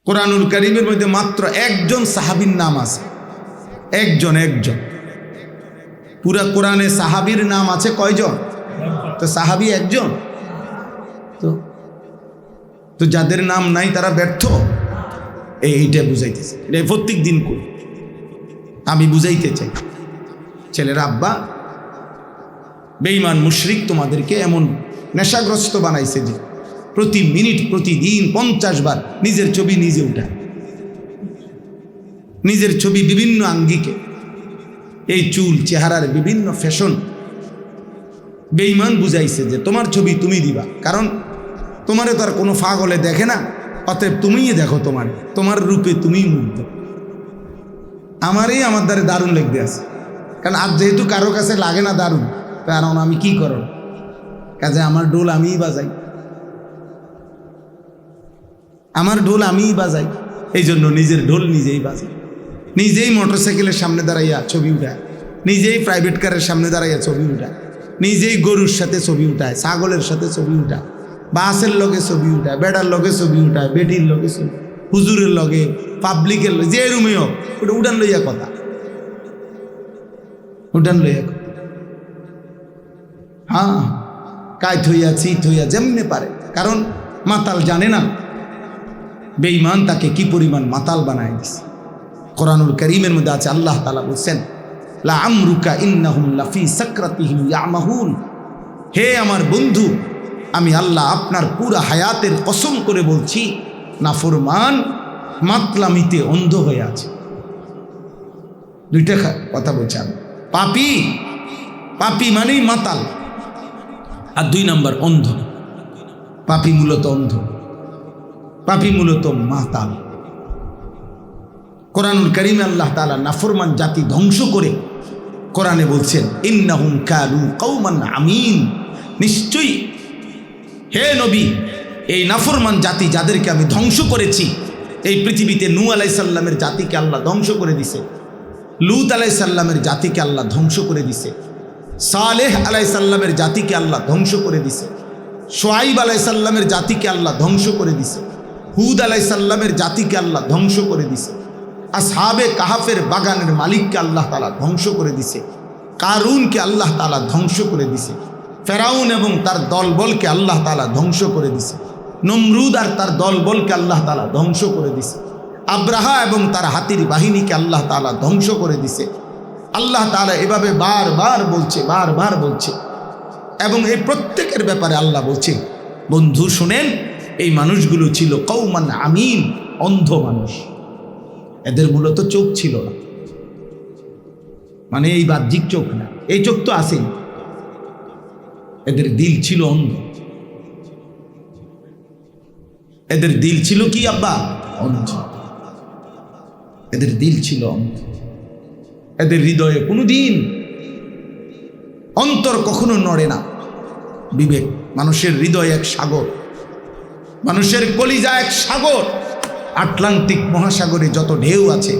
কোরআনুল কারীমের মধ্যে মাত্র একজন সাহাবীর নাম আছে, একজন। পুরা কোরআনে সাহাবীর নাম আছে কয়জন? তো সাহাবী একজন। তো যাদের নাম নাই তারা ব্যর্থ, এইটা বুঝাইতেছে। এটা প্রত্যেক দিন করি, আমি বুঝাইতে চাই। ছেলেরা, আব্বা বেঈমান মুশরিক তোমাদেরকে এমন নেশাগ্রস্ত বানাইছে যে প্রতি মিনিট প্রতিদিন 50 বার নিজের ছবি নিজে উঠায়, নিজের ছবি বিভিন্ন আঙ্গিকে, এই চুল চেহারার বিভিন্ন ফ্যাশন। বেঈমান বুঝাইছে যে তোমার ছবি তুমি দিবা, কারণ তোমারে তো আর কোনো পাগলে দেখে না, অতএব তুমিই দেখো, তোমার রূপে তুমিই মুগ্ধ। আমার দ্বারে দারুণ লেগে আছে, কারণ আজ যেহেতু কারো কাছে লাগে না দারুণ, কারণ আমি কি করো কাজে আমার ঢোল আমিই বাজাই, এই জন্য নিজের ঢোল নিজেই বাজাই, নিজেই মোটরসাইকেলের সামনে দাঁড়াইয়া ছবি উঠায়, নিজেই প্রাইভেট কারের সামনে দাঁড়াইয়া ছবি উঠায়, নিজেই গরুর সাথে ছবি উঠায়, ছাগলের সাথে ছবি উঠায়, বাসের লগে ছবি উঠায়, বেড়ার লগে ছবি উঠায়, বেটির লগে ছবি, হুজুরের লগে, পাবলিকের লগে, যে রুমে হোক ওটা উঠান লইয়া কথা, হ্যাঁ, কাইত হইয়া চিত হইয়া যেমনে পারে। কারণ মাতাল জানে না বেঈমান তাকে কি পরিমাণ মাতাল বানায় দিছে। কোরআনুল কারীমের মধ্যে আছে, আল্লাহ তাআলা বলছেন, লা আমরুকা ইন্নাহুম লাফি সাকরাতিহিম ইয়ামাহুন। হে আমার বন্ধু, আমি আল্লাহ আপনার পুরা হায়াতের কসম করে বলছি, নাফরমান মাতলামিতে অন্ধ হয়ে আছে। দুইটা কথা বলছি আমি। পাপী মানেই মাতাল, আর 2 নাম্বার অন্ধ। পাপী মূলত অন্ধ, পাপী মূলত মাতাল। কোরআনুল কারীমে আল্লাহ তাআলা নাফরমান জাতি ধ্বংস করে কোরআনে বলছেন, ইন্নাহুম কানু কওমান আমিন। নিশ্চয়ই হে নবী, এই নাফরমান জাতি যাদেরকে আমি ধ্বংস করেছি, এই পৃথিবীতে নূহ আলাইহিস সালামের জাতিকে আল্লাহ ধ্বংস করে দিছে, লূত আলাইহিস সালামের জাতিকে আল্লাহ ধ্বংস করে দিছে, সালেহ আলাইহিস সালামের জাতিকে আল্লাহ ধ্বংস করে দিছে, শুআইব আলাইহিস সালামের জাতিকে আল্লাহ ধ্বংস করে দিছে, হুদ আলাইহিস সালামের জাতিকে আল্লাহ ধ্বংস করে দিছে, আসহাবে কাহাফের বাগানের মালিককে আল্লাহ তাআলা ধ্বংস করে দিছে, কারুনকে আল্লাহ তাআলা ধ্বংস করে দিছে, ফেরাউন এবং তার দলবলকে আল্লাহ তাআলা ধ্বংস করে দিছে, নমরুদ আর তার দলবলকে আল্লাহ তাআলা ধ্বংস করে দিছে, আব্রাহা এবং তার হাতির বাহিনীকে আল্লাহ তাআলা ধ্বংস করে দিছে। আল্লাহ তাআলা এভাবে বারবার বলছে, এবং এই প্রত্যেকের ব্যাপারে আল্লাহ বলছে, বন্ধু শুনেন, এই মানুষগুলো ছিল কওমান আমিন, অন্ধ মানুষ। এদের মূলত চোখ ছিল না, মানে এই বাহ্যিক চোখ না, এই চোখ তো আছেই, এদের দিল ছিল অন্ধ। এদের দিল ছিল কি আব্বা? অন্ধ। এদের দিল ছিল অন্ধ। এদের হৃদয়ে কোনোদিন অন্তর কখনো নড়ে না। বিবেক, মানুষের হৃদয় এক সাগর, মানুষের কলিজা এক সাগর। আটলান্টিক মহাসাগরে যত ঢেউ আছে,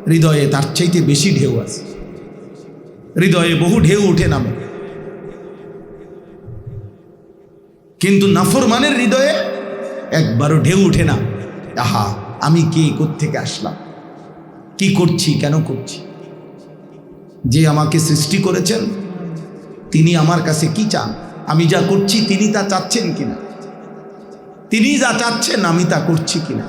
হৃদয়ে তার চাইতে বেশি ঢেউ আছে। হৃদয়ে বহু ঢেউ উঠে নামে, কিন্তু নাফরমানের হৃদয়ে একবারও ঢেউ উঠে না। আহা, আমি কে, কোত্থেকে আসলাম, কি করছি, কেন করছি? যে আমাকে সৃষ্টি করেছেন তিনি আমার কাছে কি চান? আমি যা করছি তিনি তা চাচ্ছেন কিনা? তিনি যা চাচ্ছেন আমি তা করছি কিনা?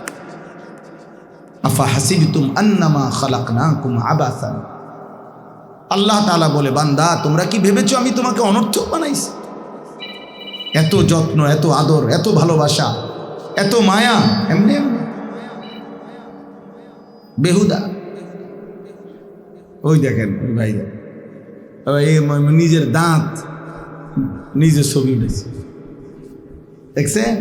আফা হাসিবতুম আন্নামা খালাকনাকুম আবাসান। আল্লাহ তাআলা বলে, বান্দা তোমরা কি ভেবেছো আমি তোমাকে অনর্থক বানাইছি? এত যত্ন, এত আদর, এত ভালোবাসা, এত মায়া, এমনি বেহুদা। ওই দেখেন, ওই ভাই নিজের দাঁত নিজের ছবি উঠেছে, দেখছেন?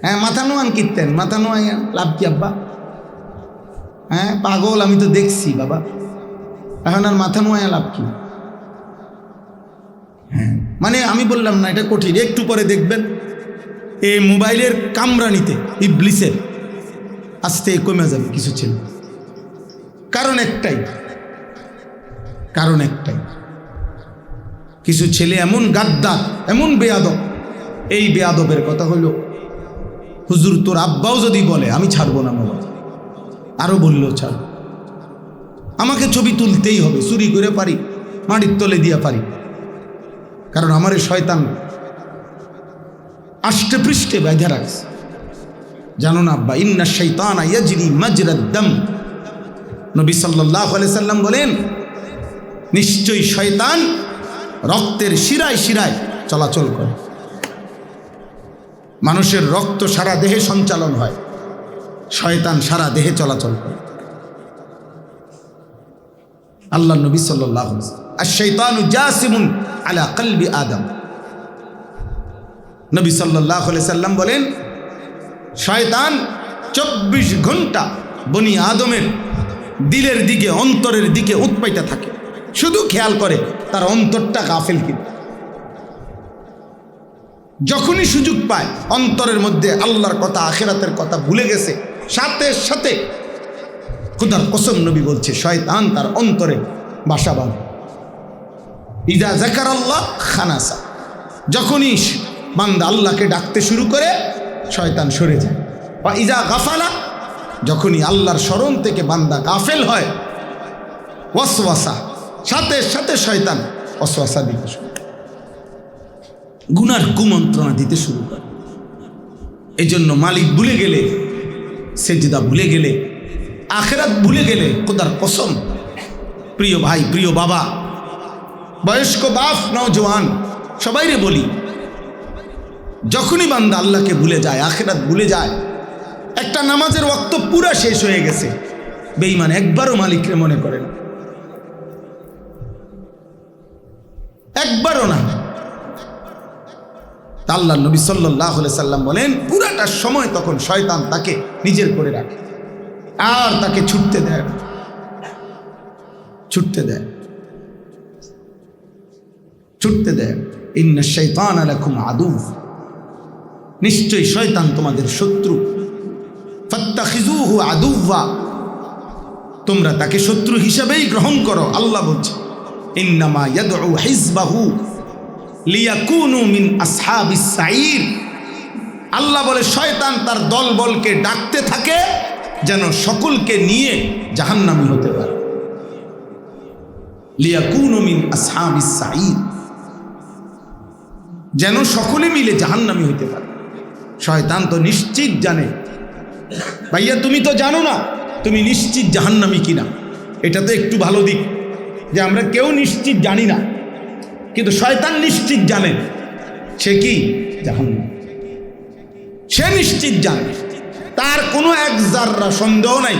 হ্যাঁ, মাথা নোয়ান কীর্তেন, মাথা নোয়াইয়া লাভ কি আব্বা? হ্যাঁ পাগল, আমি তো দেখছি বাবা, এখন আর মাথা নোয়াইয়া লাভ কি? হ্যাঁ, মানে আমি বললাম না এটা কঠিন, একটু পরে দেখবেন এই মোবাইলের কামরানিতে ইবলিসের আস্তে কমে যাবে কিছু ছেলে। কারণ একটাই, কিছু ছেলে এমন গাদ্দার, এমন বেয়াদব। এই বেয়াদবের কথা হলো হুজুর তোর আব্বাও যদি বলে আমি ছাড়বো না মোবাইল, আরো বললেও ছাড়ব, আমাকে ছবি তুলতেই হবে, চুরি করে পারি, মাটির তলে দিয়া পারি, কারণ আমার এই শয়তান আষ্টে পৃষ্ঠে বেঁধে রাখছে। জানো না আব্বা, ইন্না শাইতানা ইয়াজরি মাজরাদ দাম, নবী সাল্লাল্লাহু আলাইহি সাল্লাম বলেন নিশ্চয়ই শয়তান রক্তের শিরায় শিরায় চলাচল করে। মানুষের রক্ত সারা দেহে সঞ্চালন হয়, শয়তান সারা দেহে চলাচল করে। আল্লাহ নবী সাল্লাল্লাহু আলাইহি ওয়াসাল্লাম আশ-শাইতানু জাসিমুন আলা কলবি আদম, নবী সাল্লাল্লাহু আলাইহি সাল্লাম বলেন শয়তান 24 ঘন্টা বনি আদমের দিলের দিকে, অন্তরের দিকে উৎপাইতে থাকে, শুধু খেয়াল করে তার অন্তরটা গাফিল কিনা। যখনই সুযোগ পায় অন্তরের মধ্যে আল্লাহর কথা, আখিরাতের কথা ভুলে গেছে, সাথে সাথে খোদার কসম নবী বলছে শয়তান তার অন্তরে বাসা বাঁধে। ইজা যাকারাল্লাহ খানাসা, যখনই বান্দা আল্লাহকে ডাকতে শুরু করে শয়তান সরে যায়। বা ইজা গাফালা, যখনই আল্লাহর স্মরণ থেকে বান্দা গাফেল হয়, ওয়াসওয়াসা, সাথে সাথে শয়তান ওয়াসওয়াসা দিতে শুরু করে, গুনার কুমন্ত্রণা দিতে শুরু করে। এই জন্য মালিক ভুলে গেলে, সেজদা ভুলে গেলে, আখিরাত ভুলে গেলে, খোদার কসম প্রিয় ভাই, প্রিয় বাবা, বয়স্ক বাপ, নওজওয়ান সবাইরে বলি, যখনই বান্দা আল্লাহকে ভুলে যায়, আখিরাত ভুলে যায়, একটা নামাজের ওয়াক্ত পুরা শেষ হয়ে গেছে, বেঈমান একবারও মালিককে মনে করে না, একবারও না। আল্লাহ নবী সাল্লাল্লাহু আলাইহি সাল্লাম বলেন পুরাটা সময় তখন শয়তান তাকে নিজের করে রাখে, আর তাকে ছুটতে দেয়, ছুটতে দেয়, ছুটতে দেয়। ইন্না শাইতানা লাকুম আদু, নিশ্চয়ই শয়তান তোমাদের শত্রু। ফাত্তাখিযুহু আদুওয়া, তোমরা তাকে শত্রু হিসেবেই গ্রহণ করো। আল্লাহ বলছে ইন্নামা ইয়াদউ হিজবাহু লিয়াকুনু মিন আসহাবিস সাঈর, আল্লাহ বলে শয়তান তার দলবলকে ডাকতে থাকে যেন সকলকে নিয়ে জাহান্নামী হতে পারে। লিয়াকুনু মিন আসহাবিস সাঈর, যেন সকলে মিলে জাহান্নামী হতে পারে। শয়তান তো নিশ্চিত জানে, ভাইয়া তুমি তো জানো না তুমি নিশ্চিত জাহান্নামী কিনা। এটা তো একটু ভালো দিক যে আমরা কেউ নিশ্চিত জানি না, কিন্তু শয়তান নিশ্চিত জানে সে কি জাহান্নামী, সে নিশ্চিত জানে, তার কোনো এক জাররা সন্দেহ নাই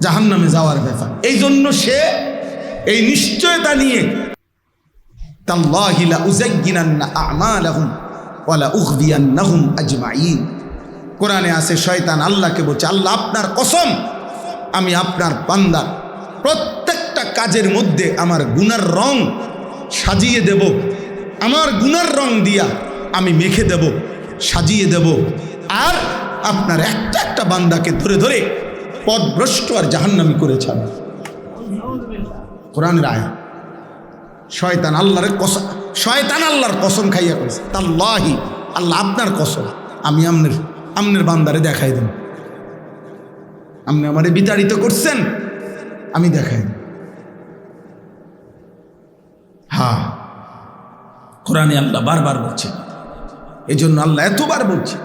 জাহান্নামে যাওয়ার ব্যাপার। এই জন্য সে এই নিশ্চয়তা নিয়ে তাল্লাহি লা উযায়্যিনান্না আ'মালাহুম ওয়া লা উগদিয়ান্নাহুম আজমাইন, কোরআনে আছে শয়তান আল্লাহকে বলছে আল্লাহ আপনার কসম আমি আপনার বান্দার প্রত্যেকটা কাজের মধ্যে আমার গুনার রং সাজিয়ে দেব, আমার গুনার রং দিয়া আমি মেখে দেব, সাজিয়ে দেব, আর আপনার একটা একটা বান্দাকে ধরে ধরে পথভ্রষ্ট আর জাহান্নামী করে ছাড়বে। কোরআনের আয়াত। শয়তান আল্লাহর কসম, শয়তান আল্লাহর কসম খাইয়া কইছে তাল্লাহি আল্লাহ আপনার কসম আমি আমনের বান্দারে দেখাই দেব, আপনি আমারে বিতাড়িত করছেন আমি দেখাই দেব। হ্যাঁ, কোরআনে আল্লাহ বারবার বলছে, এই জন্য আল্লাহ এতবার বলছে,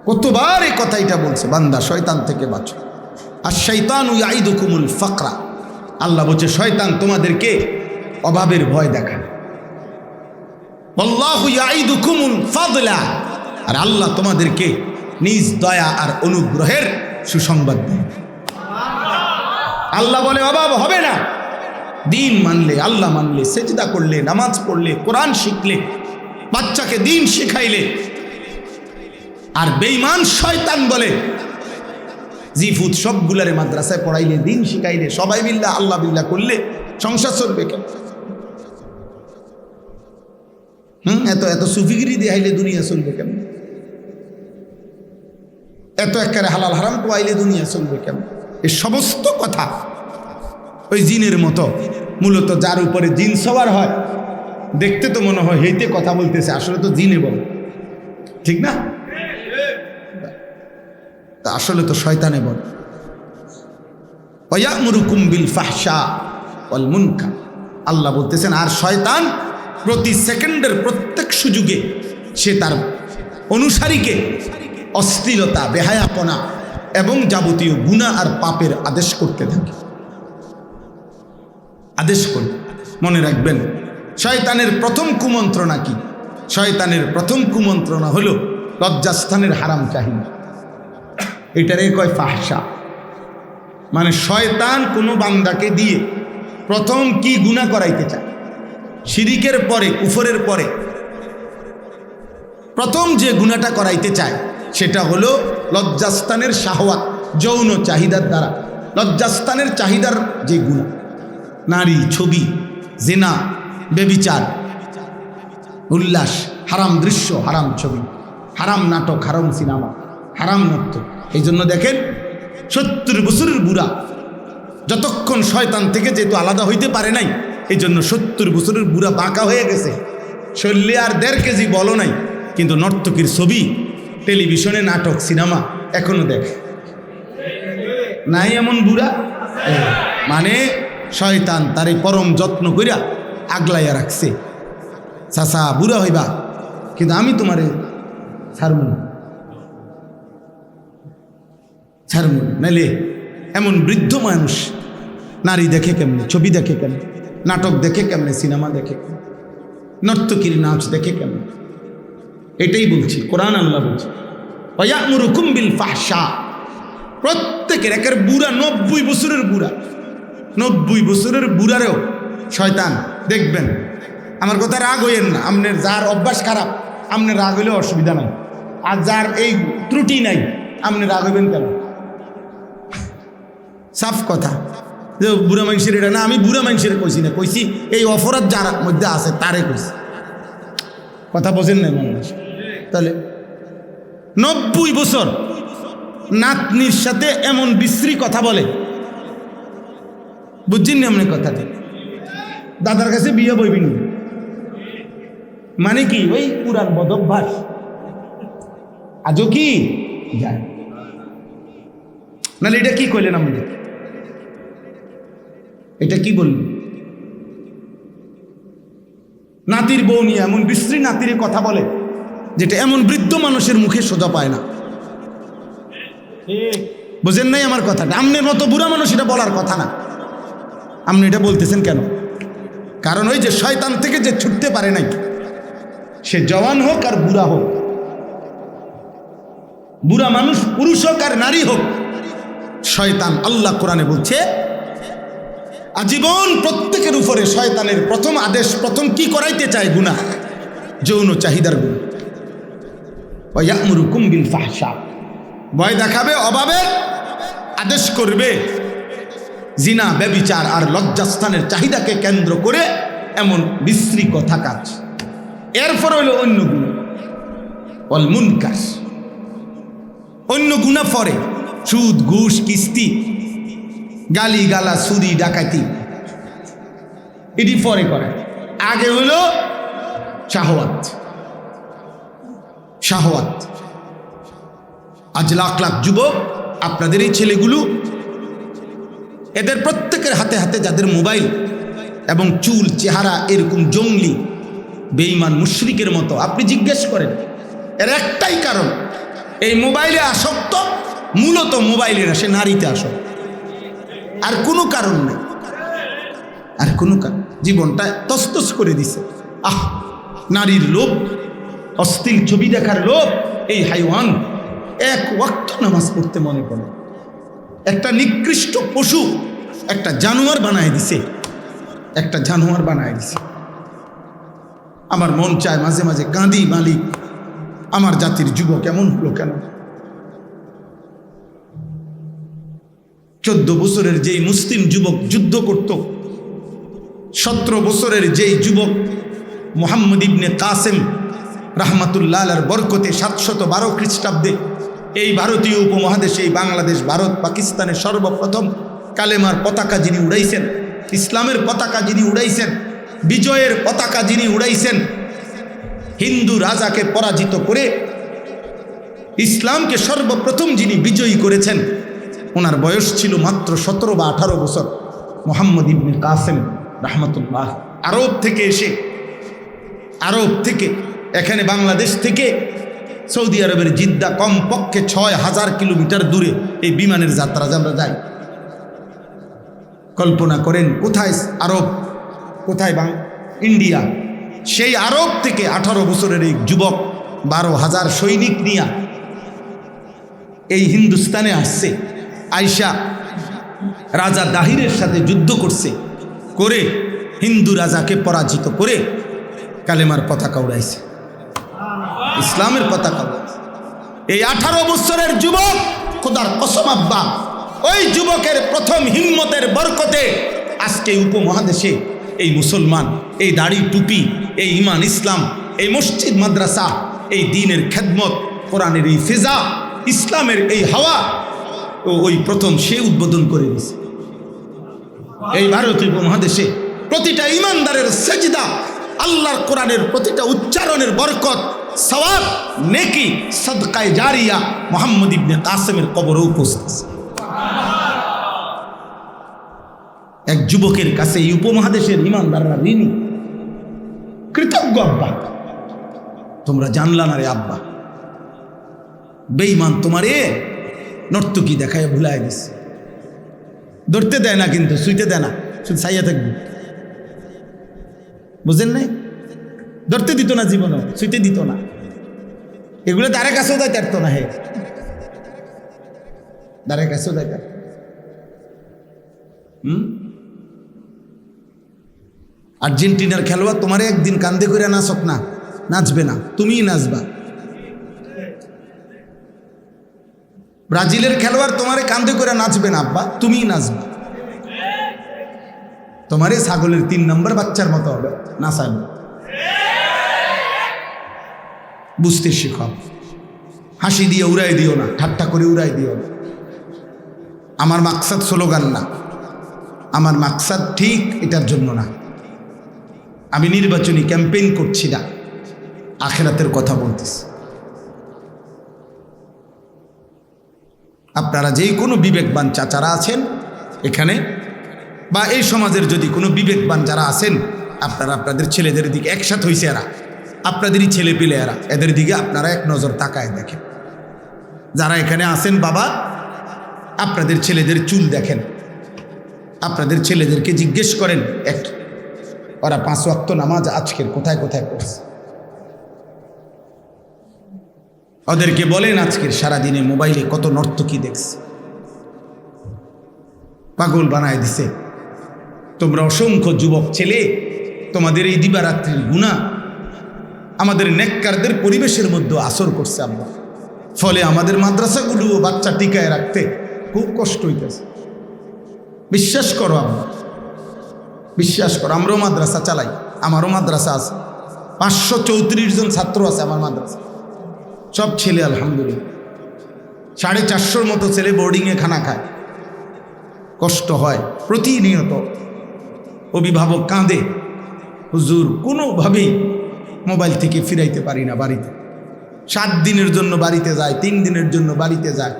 কতবার এই কথাটা বলছে বান্দা শয়তান থেকে বাঁচো। আর শাইতানু ইয়াইদুকুমুল ফাকরা, আল্লাহ বলছে শয়তান তোমাদেরকে অভাবের ভয় দেখায়। আল্লাহু ইয়াইদুকুমুল ফাদলা, আর আল্লাহ তোমাদেরকে নিজ দয়া আর অনুগ্রহের সুসংবাদ দেন। আল্লাহ বলে অভাব হবে না, দিন মানলে, আল্লাহ মানলে, সেজদা করলে, নামাজ পড়লে, কোরআন শিখলে, বাচ্চাকে দিন শিখাইলে। আর বেঈমান শয়তান বলে জিফুত সবগুলারে মাদ্রাসায় পড়াইলে, দিন শিখাইলে, সবাই বিল্লাহ আল্লাহ বিল্লাহ করলে সংসার চলবে কেন? এত এত সুফিগিরি দেখাইলে দুনিয়া চলবে কেন? এত একেবারে হালাল হারাম পাইলে দুনিয়া চলবে কেন? এই সমস্ত কথা ওই জিনের মতো, মূলত যার উপরে জিন সবার হয়, দেখতে তো মনে হয় হেইতে কথা বলতেছে, আসলে তো জিনে বলে। ঠিক না? তা আসলে তো শয়তানে বল ওয়ায়ামুরুকুম বিল ফাহশা ওয়াল মুনকার। আল্লাহ বলতেছেন আর শয়তান প্রতি সেকেন্ডের প্রত্যেক সুযোগে সে তার অনুসারীকে অশ্লীলতা, বেহায়াপনা এবং যাবতীয় গুনাহ আর পাপের আদেশ করতে থাকে। আদেশ করবে। মনে রাখবেন, শয়তানের প্রথম কুমন্ত্রণা কি? শয়তানের প্রথম কুমন্ত্রণা হলো লজ্জাস্থানের হারাম চাহিদা। এটারে কয় ফাহশা। মানে শয়তান কোনো বান্দাকে দিয়ে প্রথম কি গুনাহ করাইতে চায়? শিরিকের পরে, কুফরের পরে প্রথম যে গুনাহটা করাইতে চায় সেটা হলো লজ্জাস্থানের শাহওয়াত, যৌন চাহিদার দ্বারা। লজ্জাস্থানের চাহিদার যে গুনাহ, নারী, ছবি, জিনা, বেবিচার, উল্লাস, হারাম দৃশ্য, হারাম ছবি, হারাম নাটক, হারাম সিনেমা, হারাম নৃত্য। এই জন্য দেখেন 70 বছরের বুড়া যতক্ষণ শয়তান থেকে যেহেতু আলাদা হইতে পারে নাই, এই জন্য 70 বছরের বুড়া বাঁকা হয়ে গেছে, শরীরে আর 1.5 কেজি বলো নাই, কিন্তু নর্তকীর ছবি, টেলিভিশনে নাটক, সিনেমা এখনো দেখে নাই এমন বুড়া। মানে শয়তান তারে পরম যত্ন কইরা আগলাইয়া রাখছে। চাচা বুড়া হইবা, কিন্তু আমি তোমারে ছাড়বো না, ছাড়বো না। নাইলে এমন বৃদ্ধ মানুষ নারী দেখে কেমনে, ছবি দেখে কেমনে, নাটক দেখে কেমনে, সিনেমা দেখে কেমনে, নর্তকীর নাচ দেখে কেমনে। এটাই বলছি, কোরআন আল্লাহ বলছে ওয়ায়ামুরুকুম বিল ফাহশা। প্রত্যেকের একের বুড়া, 90 বছরের বুড়া, 90 বছরের বুড়ারেও শয়তান দেখবেন। আমার কথা রাগ হইয়েন না, আপনার যার অভ্যাস খারাপ আপনার রাগ হইলে অসুবিধা নাই, আর যার এই ত্রুটি নাই আপনি রাগ হইবেন কেন? সাফ কথা যে বুড়া মানুষের এটা না, আমি বুড়া মানুষের কইছি না, কইছি এই অপরাধ যার মধ্যে আছে তারে কইছি। কথা বোঝেন না মানুষ? তাহলে 90 বছর নাতনির সাথে এমন বিশ্রী কথা বলে, বুঝছেন না আপনি কথাটা? দাদার কাছে বিয়ে বইবিন মানে কি? ওই পুরান বদভ্যাস আজও কি যায় নাহলে এটা কি কইলেন আমাদের? এটা কি বললেন? নাতির বউ নিয়ে এমন বিশ্রী নাতির কথা বলে যেটা এমন বৃদ্ধ মানুষের মুখে সোজা পায় না। বুঝেন নাই আমার কথাটা? আপনার মতো বুড়া মানুষ এটা বলার কথা না। আপনি এটা বলতেছেন কেন? কারণ ওই যে শয়তান থেকে যে ছুটতে পারে নাই, সে জওয়ান হোক আর বুড়া হোক, বুড়া মানুষ পুরুষ হোক আর নারী হোক, শয়তান, আল্লাহ কোরআনে বলছে আজীবন প্রত্যেকের উপরে শয়তানের প্রথম আদেশ, প্রথম কি করাইতে চায়? গুনাহ, যৌন চাহিদার গুনাহ। ওয়ায়ামুরুকুম বিল ফাহশা, ভয় দেখাবে, অভাবে আদেশ করবে, জিনা, ব্যভিচার আর লজ্জাস্থানের চাহিদাকে কেন্দ্র করে এমন বিশ্রী কথা কাজ। এরপর হইল অন্য গুনাহ, ওয়াল মুনকার, অন্য গুনাহ পরে সুদ, ঘুষ, কিস্তি, গালি গালা, চুরি, ডাকাতি, এটি পরে করে। আগে হইল শাহওয়াত। শাহওয়াত। আজ লাখ লাখ যুবক, আপনাদের এই ছেলেগুলো, এদের প্রত্যেকের হাতে হাতে যাদের মোবাইল এবং চুল, চেহারা এরকম জঙ্গলি বেঈমান মুশরিকের মতো, আপনি জিজ্ঞেস করেন এর একটাই কারণ, এই মোবাইলে আসক্ত, মূলত মোবাইলে না, সে নারীতে আসক্ত, আর কোনো কারণ নেই, আর কোনো কারণ। জীবনটা তসতস করে দিছে। নারীর লোভ, অশ্লীল ছবি দেখার লোভ। এই হাইওয়ান এক ওয়াক্ত নামাজ পড়তে মনে করে, একটা নিকৃষ্ট পশু, একটা জানোয়ার বানায় দিছে, একটা জানোয়ার বানায় দিছে। আমার মন চায় মাঝে মাঝে কাঁদি, মালিক আমার জাতির যুবক এমন হলো কেন? 14 বছরের যেই মুসলিম যুবক যুদ্ধ করত, 17 বছরের যেই যুবক মুহাম্মদ ইবনে কাসেম রাহমাতুল্লাহ আলাইহির বরকতে 712 খ্রিস্টাব্দে এই ভারতীয় উপমহাদেশে, এই বাংলাদেশ, ভারত, পাকিস্তানের সর্বপ্রথম কালেমার পতাকা যিনি উড়াইছেন, ইসলামের পতাকা যিনি উড়াইছেন, বিজয়ের পতাকা যিনি উড়াইছেন, হিন্দু রাজাকে পরাজিত করে ইসলামকে সর্বপ্রথম যিনি বিজয়ী করেছেন ওনার বয়স ছিল মাত্র 17 বা 18 বছর। মোহাম্মদ ইবনে কাসেম রাহমাতুল্লাহ আরব থেকে এসে, আরব থেকে এখানে বাংলাদেশ থেকে সৌদি আরবের জিদ্দা কমপক্ষে 6000 কিলোমিটার দূরে এই বিমানের যাত্রা আমরা যাই। কল্পনা করেন কোথায় আরব, কোথায় ইন্ডিয়া, সেই আরব থেকে 18 বছরের এই যুবক 12,000 সৈনিক নিয়ে এই হিন্দুস্তানে আসছে। আয়শা রাজা দাহিরের সাথে যুদ্ধ করছে, করে হিন্দু রাজাকে পরাজিত করে কালেমার পতাকা উড়াইছে, ইসলামের পতাকা উড়াইছে। এই 18 বছরের যুবক, খোদার কসম আব্বা, ওই যুবকের প্রথম হিম্মতের বরকতে আজকে উপমহাদেশে এই মুসলমান, এই দাড়ি টুপি, এই ইমান ইসলাম, এই মসজিদ মাদ্রাসা, এই দ্বীনের খেদমত, কোরআনের এই ফিজা, ইসলামের এই হাওয়া ওই প্রথম সে উদ্বোধন করে দিয়েছে। এই ভারতীয় উপমহাদেশে প্রতিটা ইমানদারের সেজদা, আল্লাহর কোরআনের প্রতিটা উচ্চারণের বরকত, সওয়াব, নেকি, সাদকায়ে জারিয়া মুহাম্মদ ইবনে কাসেমের কবরে উপস্থিত। এক যুবকের কাছে এই উপমহাদেশের ইমানদাররা ঋণী, কৃতজ্ঞ। আব্বা তোমরা জানলা না রে আব্বা, বেঈমান তোমারে নর্তকী দেখায় ভুলাই দিছে, ধরতে দেয় না কিন্তু শুইতে দেয় না, শুধু ছাইয়া থাকবে, বুঝেন নাই? ধরতে দিত না, জীবনও শুইতে দিত না, এগুলো দ্বারের কাছেও যাইতে পারতো না। হে দ্বারের কাছেও যাইতে আর্জেন্টিনার খেলোয়াড় তোমারে একদিন কান্দে করে নাচক না, নাচবে না, তুমিই নাচবা। ব্রাজিলের খেলোয়াড় তোমারে কান্দে করে নাচবে না আব্বা, তুমিই নাচবা। তোমারে ছাগলের 3 নম্বর বাচ্চার মতো হবে নাচাবে। বুঝতে শিখো, হাসি দিয়ে উড়াই দিও না, ঠাট্টা করে উড়াই দিও না। আমার মাকসাদ স্লোগান না, আমার মাকসাদ ঠিক এটার জন্য না। আমি নির্বাচনী ক্যাম্পেইন করছি না, আখিরাতের কথা বলতেছি। আপনারা যেই কোনো বিবেকবান চাচারা আছেন এখানে বা এই সমাজের যদি কোনো বিবেকবান যারা আছেন, আপনারা আপনাদের ছেলেদের দিকে, একসাথে হয়েছে এরা, আপনাদেরই ছেলে পেলে এরা, এদের দিকে আপনারা এক নজর তাকায় দেখেন। যারা এখানে আছেন বাবা, আপনাদের ছেলেদের চুল দেখেন, আপনাদের ছেলেদেরকে জিজ্ঞেস করেন ওরা 5 ওয়াক্ত নামাজ আজকের কোথায় কোথায় পড়ছে। ওদেরকে বলেন আজকের সারাদিনে মোবাইলে কত নর্তকী দেখছে, পাগল বানায় দিছে। তোমরা অসংখ্য যুবক ছেলে, তোমাদের এই দিবারাত্রির গুনাহ আমাদের নেককারদের পরিবেশের মধ্যে আসর করছে আব্বা। ফলে আমাদের মাদ্রাসাগুলো বাচ্চা টিকায় রাখতে খুব কষ্ট হইতেছে। বিশ্বাস করো আব্বা, বিশ্বাস করো। আমরাও মাদ্রাসা চালাই, আমারও মাদ্রাসা আছে, 534 জন ছাত্র আছে আমার মাদ্রাসা, সব ছেলে আলহামদুলিল্লাহ। 450 মতো ছেলে বোর্ডিংয়ে খানা খায়, কষ্ট হয় প্রতিনিয়ত। অভিভাবক কাঁদে, হুজুর কোনোভাবেই মোবাইল থেকে ফিরাইতে পারি না বাড়িতে। 7 দিনের জন্য বাড়িতে যায়, 3 দিনের জন্য বাড়িতে যায়,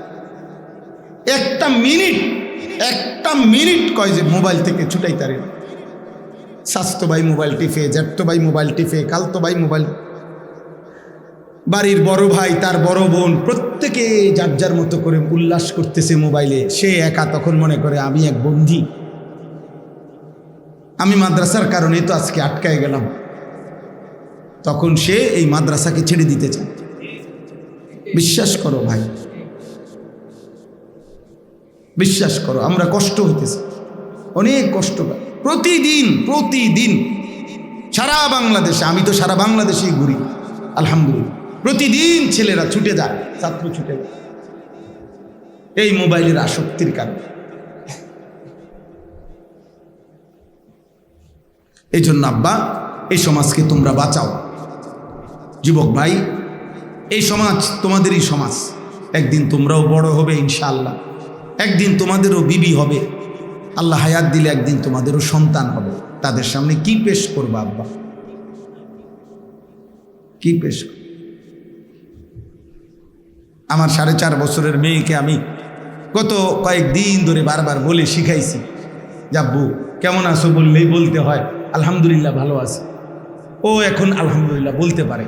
একটা মিনিট কয় যে মোবাইল থেকে ছুটাই তারে। স্বাস্থ্য ভাই মোবাইল টিপে, জ্যাঠতো ভাই মোবাইল টিপে, কালতো ভাই মোবাইল, বাড়ির বড় ভাই তার বড় বোন, প্রত্যেকে যার যার মতো করে উল্লাস করতেছে মোবাইলে। সে একা তখন মনে করে আমি এক বন্দী, আমি মাদ্রাসার কারণে তো আজকে আটকায় গেলাম। তখন সে এই মাদ্রাসাকে ছেড়ে দিতে চায়। বিশ্বাস করো ভাই, বিশ্বাস করো, আমরা কষ্ট হইতেছে, অনেক কষ্ট পাই প্রতিদিন সারা বাংলাদেশে। আমি তো সারা বাংলাদেশেই ঘুরি আলহামদুলিল্লাহ। প্রতিদিন ছেলেরা ছুটে যায়, ছাত্র ছুটে যায় এই মোবাইলের আসক্তির কারণে। এই জন্য আব্বা, এই সমাজকে তোমরা বাঁচাও। যুবক ভাই, এই সমাজ তোমাদেরই সমাজ। একদিন তোমরাও বড় হবে ইনশাআল্লাহ, একদিন তোমাদেরও বিবি হবে, আল্লাহ হায়াত দিলে একদিন তোমাদেরও সন্তান হবে। তাদের সামনে কি পেশ করবা আব্বা, কি পেশ? আমার 4.5 বছরের মেয়েকে আমি গত কয়েকদিন ধরে বারবার বলে শিখাইছি, আব্বু কেমন আছো বললেই বলতে হয় আলহামদুলিল্লাহ ভালো আছি। ও এখন আলহামদুলিল্লাহ বলতে পারে।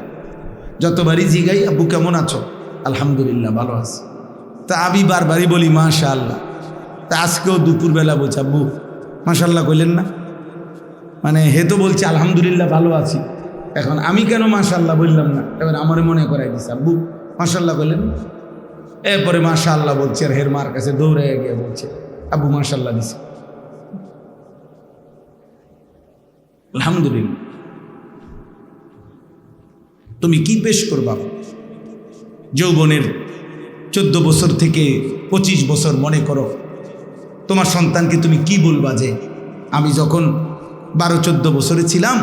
যতবারই জিগাই আব্বু কেমন আছো, আলহামদুলিল্লাহ ভালো আছি। তা আমি বারবারই বলি মাশাআল্লাহ। তা আজকেও দুপুরবেলা বলছে আব্বু মাশাআল্লাহ কইলেন না, মানে হে তো বলছে আলহামদুলিল্লাহ ভালো আছি, এখন আমি কেন মাশাআল্লাহ বললাম না? এবার আমার মনে করাই দিচ্ছে আব্বু মাশাআল্লাহ কইলেন। এরপরে মাশাআল্লাহ বলছে আর হের মার কাছে দৌড়ে গিয়ে বলছে আব্বু মাশাআল্লাহ দিছে। আলহামদুলিল্লাহ। তুমি কি পেশ করবা? যৌবনের 14 বছর থেকে 25 বছর মনে করো, তোমার সন্তানকে তুমি কি বলবা যে আমি যখন 12-14 বছরে ছিলাম,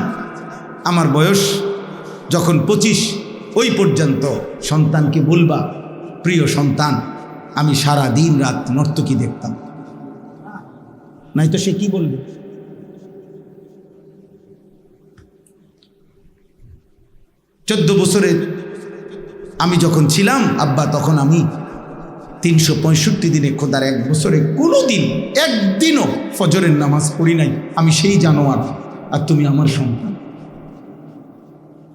আমার বয়স যখন 25, ওই পর্যন্ত সন্তানকে বলবা প্রিয় সন্তান আমি সারা দিন রাত নর্তকী দেখতাম, নাই তো সে কি বলবে? চোদ্দ বছরে আমি যখন ছিলাম আব্বা, তখন আমি 365 দিনে খোদার 1 বছরে কোনো দিন একদিনও ফজরের নামাজ পড়ি নাই। আমি সেই জানোয়ার আর তুমি আমার সন্তান।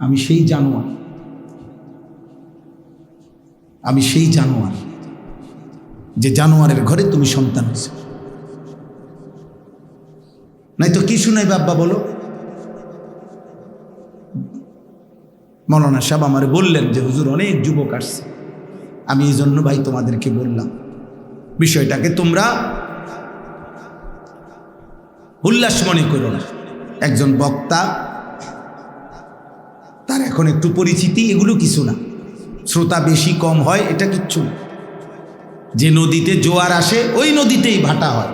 আমি সেই জানোয়ার, আমি সেই জানোয়ার যে জানোয়ারের ঘরে তুমি সন্তান হয়েছ। নাই তো কি শুনাইবে আব্বা বলো? মৌলানা সাহেব আমারে বললেন যে হুজুর অনেক যুবক আসছে, আমি এই জন্য ভাই তোমাদেরকে বললাম বিষয়টাকে তোমরা উল্লাস মনে করো না। একজন বক্তা, তার এখন একটু পরিচিতি, এগুলো কিছু না। শ্রোতা বেশি কম হয় এটা কিচ্ছু না। যে নদীতে জোয়ার আসে ওই নদীতেই ভাটা হয়।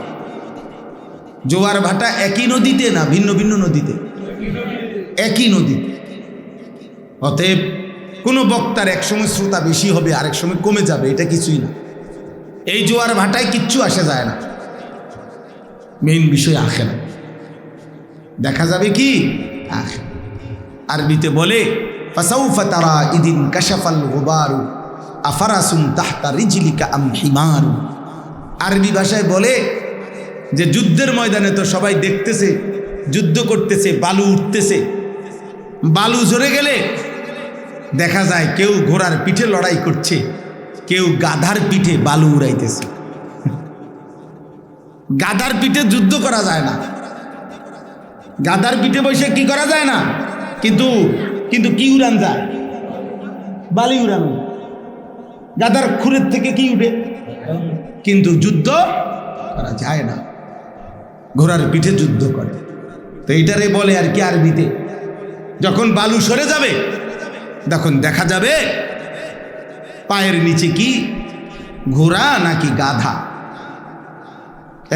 জোয়ার ভাটা একই নদীতে না, ভিন্ন ভিন্ন নদীতে, একই নদীতে। অতএব কোনো বক্তার একসময় শ্রোতা বেশি হবে, আরেক সময় কমে যাবে, এটা কিছুই না। এই জোয়ার ভাটায় কিচ্ছু আসে যায় না। মেইন বিষয় আখিরাত। দেখা যাবে কি আখিরাত। আরবিতে বলে ফাসাউফা তারা ইদিন কাশাফাল গুবারু আফারাসুন তাহতা রিজলিকা আম হিমারু। আরবি ভাষায় বলে যে যুদ্ধের ময়দানে তো সবাই দেখতেছে, যুদ্ধ করতেছে, বালু উঠতেছে, বালু ঝরে গেলে দেখা যায় কেউ ঘোড়ার পিঠে লড়াই করছে, কেউ গাধার পিঠে বালু উড়াইতেছে। গাধার পিঠে যুদ্ধ করা যায় না, গাধার পিঠে বসে কি করা যায় না, কিন্তু কিন্তু কি উড়ান যায়? বালি উড়ানো। গাধার খুরের থেকে কি উঠে, কিন্তু যুদ্ধ করা যায় না। ঘোড়ার পিঠে যুদ্ধ করে। তো এইটারে বলে আর কি আরবিতে, যখন বালু সরে যাবে তখন দেখা যাবে পায়ের নিচে কি ঘোড়া নাকি গাধা।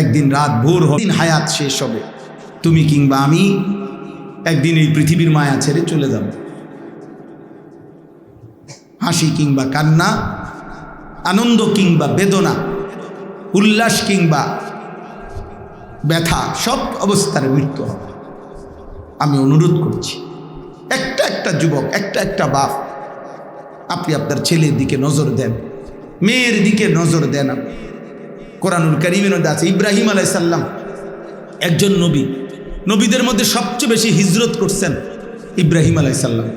একদিন রাত ভোর হবে, হায়াত শেষ হবে, তুমি কিংবা আমি একদিন এই পৃথিবীর মায়া ছেড়ে চলে যাব। হাসি কিংবা কান্না, আনন্দ কিংবা বেদনা, উল্লাস কিংবা ব্যথা, সব অবস্থার মৃত্যু হবে। আমি অনুরোধ করছি, একটা একটা যুবক, একটা একটা বাপ, আপনি আপনার ছেলের দিকে নজর দেন, মেয়ের দিকে নজর দেন। কোরআনুল কারীমের মধ্যে আছে ইব্রাহিম আলাইহিস সালাম একজন নবী, নবীদের মধ্যে সবচেয়ে বেশি হিজরত করছেন ইব্রাহিম আলাইহিস সালাম।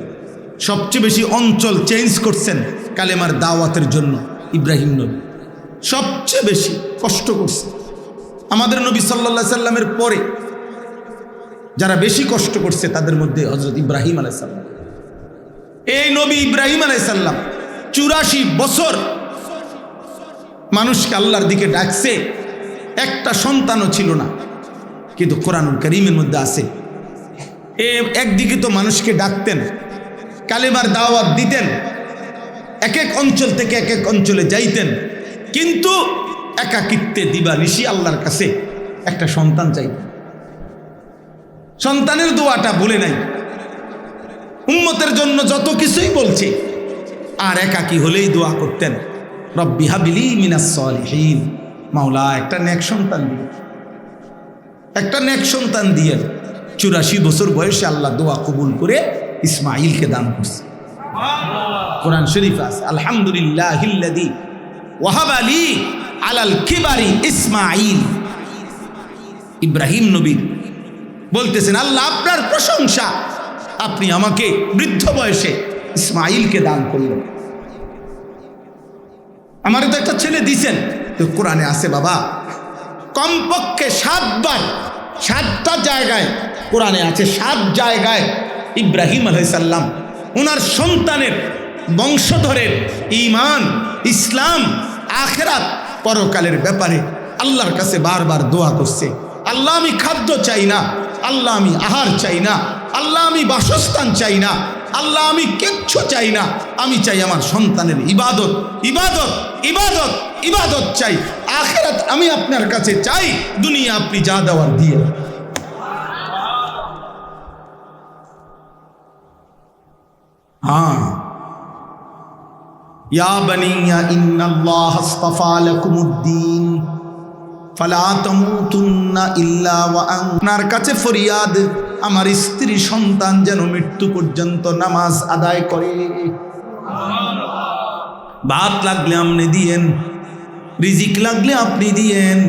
সবচেয়ে বেশি অঞ্চল চেঞ্জ করছেন কালেমার দাওয়াতের জন্য ইব্রাহিম নবী। সবচেয়ে বেশি কষ্ট করছে। আমাদের নবী সাল্লাল্লাহু আলাইহি সাল্লামের পরে যারা বেশি কষ্ট করছে তাদের মধ্যে হযরত ইব্রাহিম আলাইহিস সালাম। এই নবী ইব্রাহিম আলাইহিস সালাম 84 বছর মানুষকে আল্লাহর দিকে ডাকছে, একটা সন্তানও ছিল না। কিন্তু কোরআনুল কারীমের মধ্যে আছে, একদিকে তো মানুষকে ডাকতেন, কালেমার দাওয়াত দিতেন, এক এক অঞ্চল থেকে এক এক অঞ্চলে যাইতেন, কিন্তু একাকিত্বে দিবানিশি আল্লাহর কাছে একটা সন্তান চাইতেন। সন্তানের দোয়াটা ভুলে নাই। উম্মতের জন্য যত কিছুই বলছে, আর একাকি হলেই দোয়া করতেন, রব্বি হাবলি মিনাস সালিহিন, মাওলা একটা নেক সন্তান দিয়ে, একটা নেক সন্তান দিয়ে। 84 বছর বয়সে আল্লাহ দোয়া কবুল করে ইসমাইলকে দান করছে। কোরআন শরীফ আছে, আলহামদুলিল্লাহিল্লাযী ওয়াহাবা লি আলাল কিবারি ইসমাঈল। ইব্রাহিম নবী বলতেছেন, আল্লাহ আপনার প্রশংসা, আপনি আমাকে বৃদ্ধ বয়সে ইসমাঈলকে দান করলেন। আমার তো একটা ছেলে দিছেন। তো কোরআনে আছে বাবা, কমপক্ষে 7 বার 7টা জায়গায় কোরআনে আছে, 7 জায়গায় ইব্রাহিম আলাইহিস সালাম ওনার সন্তানের বংশধরের ঈমান, ইসলাম, আখিরাত, পরকালের ব্যাপারে আল্লাহর কাছে বারবার দোয়া করছে। আল্লাহ আমি খাদ্য চাই না, আল্লাহ আমি আহার চাই না, আল্লাহ আমি বাসস্থান চাই না, আল্লাহ আমি কিচ্ছু চাই না, আমি চাই আমার সন্তানের ইবাদত, ইবাদত, ইবাদত, ইবাদত চাই। আখিরাত আমি আপনার কাছে চাই, দুনিয়া আপনি যা দেওয়ার দিয়ে। হ্যাঁ, ইয়া বানিয়া ইন্নাল্লাহ আসতাফা লাকুমুদ্দিন ফালা তামুতুন্না ইল্লা ওয়া আপনার কাছে ফরিয়াদ, আমার স্ত্রী সন্তান যেন মৃত্যু পর্যন্ত নামাজ আদায় করে। ভাত লাগলে আপনি দিয়েন, রিজিক লাগলে আপনি দিয়েন,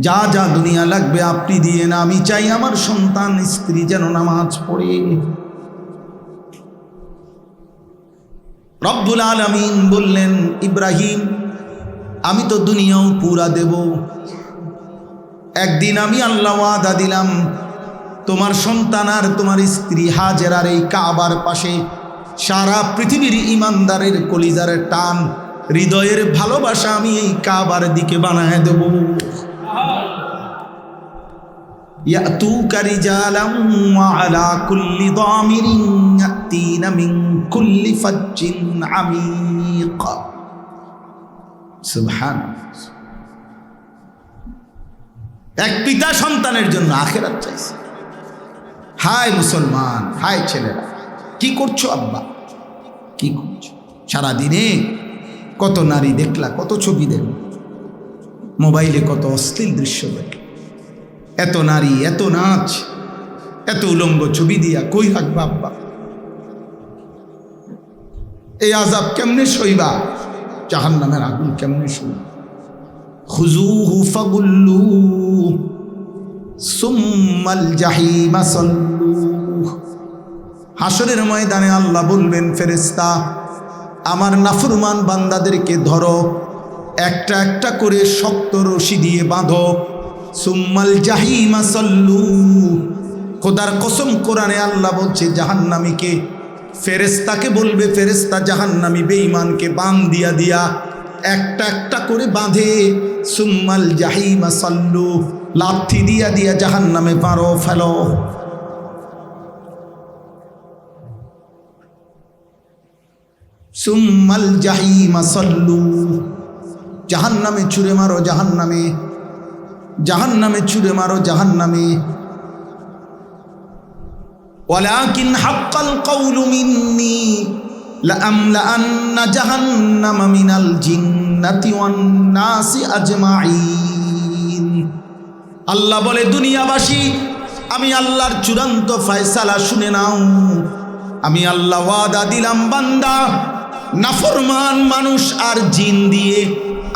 যা যা দুনিয়া লাগবে আপনি দিয়েন। আমি চাই আমার সন্তান স্ত্রী যেন নামাজ পড়ে। রব্বুল আলামিন বললেন, ইব্রাহিম আমি তো দুনিয়াও পুরা দেব। একদিন আমি আল্লাহ ওয়াদা দিলাম, তোমার সন্তান আর তোমার স্ত্রী হাজেরার এই কাবার পাশে সারা পৃথিবীর ইমানদারের কলিজার টান, হৃদয়ের ভালোবাসা আমি এই কাবার দিকে বানায় দেব। ইয়াতুকা রিজালাম ওয়া আলা কুল্লি দামিরিন ইয়াতিনা মিন কুল্লি ফাজ্জিন আমিক। সুবহানাল্লাহ। এক পিতা সন্তানের জন্য আখিরাত চাইছে। হায় মুসলমান, হায় ছেলেরা, কি করছো আব্বা, কি করছো? সারাদিনে কত নারী দেখলা, কত ছবি দেখলা, মোবাইলে কত অশ্লীল দৃশ্য দেখলা, এত নারী, এত নাচ, এত উলঙ্গ ছবি দিয়া কই রাখবা আব্বা? এই আযাব কেমনে সইবা? জাহান্নামের আগুন কেমনে সইবা? খুযূহু ফাগুল্লুহু সুম্মাল জাহিমা সাল্লুহু। হাসরের ময়দানে আল্লাহ বলবেন, ফেরেশতা আমার নাফরমান বান্দাদেরকে ধরো, একটা একটা করে শক্ত রশি দিয়ে বাঁধো, সুম্মাল জাহিমা সাল্লুহু। খোদার কসম, কোরআনে আল্লাহ বলছে জাহান্নামীকে ফেরেশতাকে বলবে, ফেরেশতা জাহান্নামী বেঈমানকে বান দিয়া দিয়া একটা একটা করে বাঁধে, সুম্মাল জাহিমা সাল্লু, লাথি দিয়া দিয়া জাহান্নামে পারো ফেলো। সুম্মাল জাহিমা সাল্লু, জাহান্নামে ছুঁড়ে মারো, জাহান্নামে, জাহান্নামে ছুঁড়ে মারো, জাহান্নামে। ওয়ালাকিন হাক্কাল কাউলু মিন্নী লাআমলাআন্না জাহান্নামা মিনাল জিন্নাতি ওয়ান নাসি আজমাইন। আল্লাহ বলে, দুনিয়াবাসী আমি আল্লাহর চূড়ান্ত ফয়সালা শুনে নাও। আমি আল্লাহ ওয়াদা দিলাম, বান্দা নাফরমান মানুষ আর জিন দিয়ে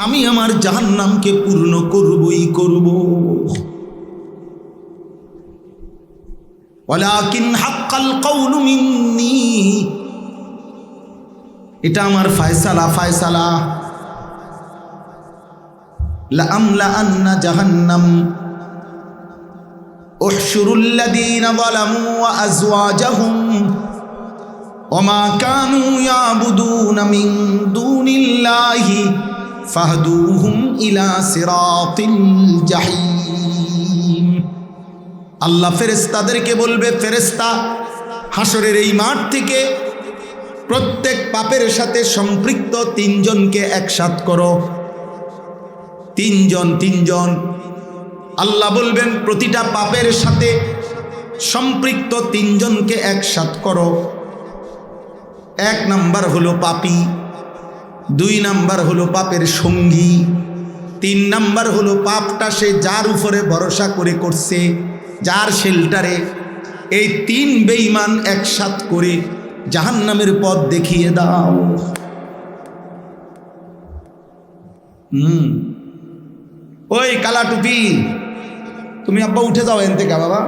আমি আমার জাহান্নামকে পূর্ণ করবই করব। ওয়ালাকিন হাক্কাল কাউলু মিন্নী, এটা আমার ফয়সালা, ফয়সালা। লাআমলাআন্না জাহান্নাম উহশুরুল লাযীনা যালামু ওয়া আযওয়াজাহুম ওমা কানু ইয়াবুদুনা মিন দুনিল্লাহি ফাহদুহুম ইলা সিরাতিল জাহিম। আল্লাহ ফেরেশতাদেরকে বলবে, ফেরেশতা হাসরের এই মাঠ থেকে প্রত্যেক পাপের সাথে সম্পৃক্ত 3 জনকে একসাথ করো। 3 জন, 3 জন। আল্লাহ বলবেন, প্রতিটা পাপের সাথে সম্পৃক্ত 3 জনকে একসাথ করো। 1 নাম্বার হলো পাপী, 2 নাম্বার হলো পাপের সঙ্গী, 3 নাম্বার হলো পাপটা সে যার উপরে ভরসা করে করছে, যার শেল্টারে। এই 3 বেঈমান একসাথ করে জাহান্নামের পথ দেখিয়ে দাও। ওই কালা টুপি, তুমি আব্বা উঠে যাও এন থেকে বাবা।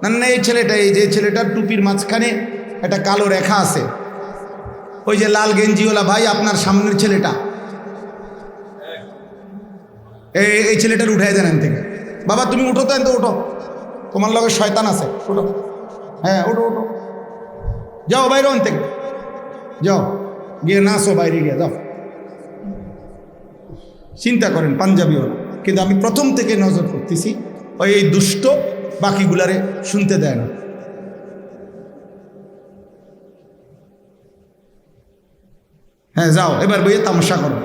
না না, এই ছেলেটা, এই যে ছেলেটার টুপির মাঝখানে একটা কালো রেখা আছে, ওই যে লাল গেঞ্জিওয়ালা ভাই, আপনার সামনের ছেলেটা, এই ছেলেটার উঠাই দেন এন থেকে। বাবা তুমি উঠো তো, এন তো উঠো, তোমার লগে শয়তান আছে, উঠো। হ্যাঁ উঠো উঠো, যাও বাইরে ওন থেকে, যাও গিয়ে নাচো, বাইরে গিয়ে যাও। চিন্তা করেন পাঞ্জাবিওয়ালা, কিন্তু আমি প্রথম থেকে নজর করতেছি ওই এই দুষ্ট বাকিগুলারে শুনতে দেয় না। হ্যাঁ যাও, এবার বইয়ে তামাশা করো।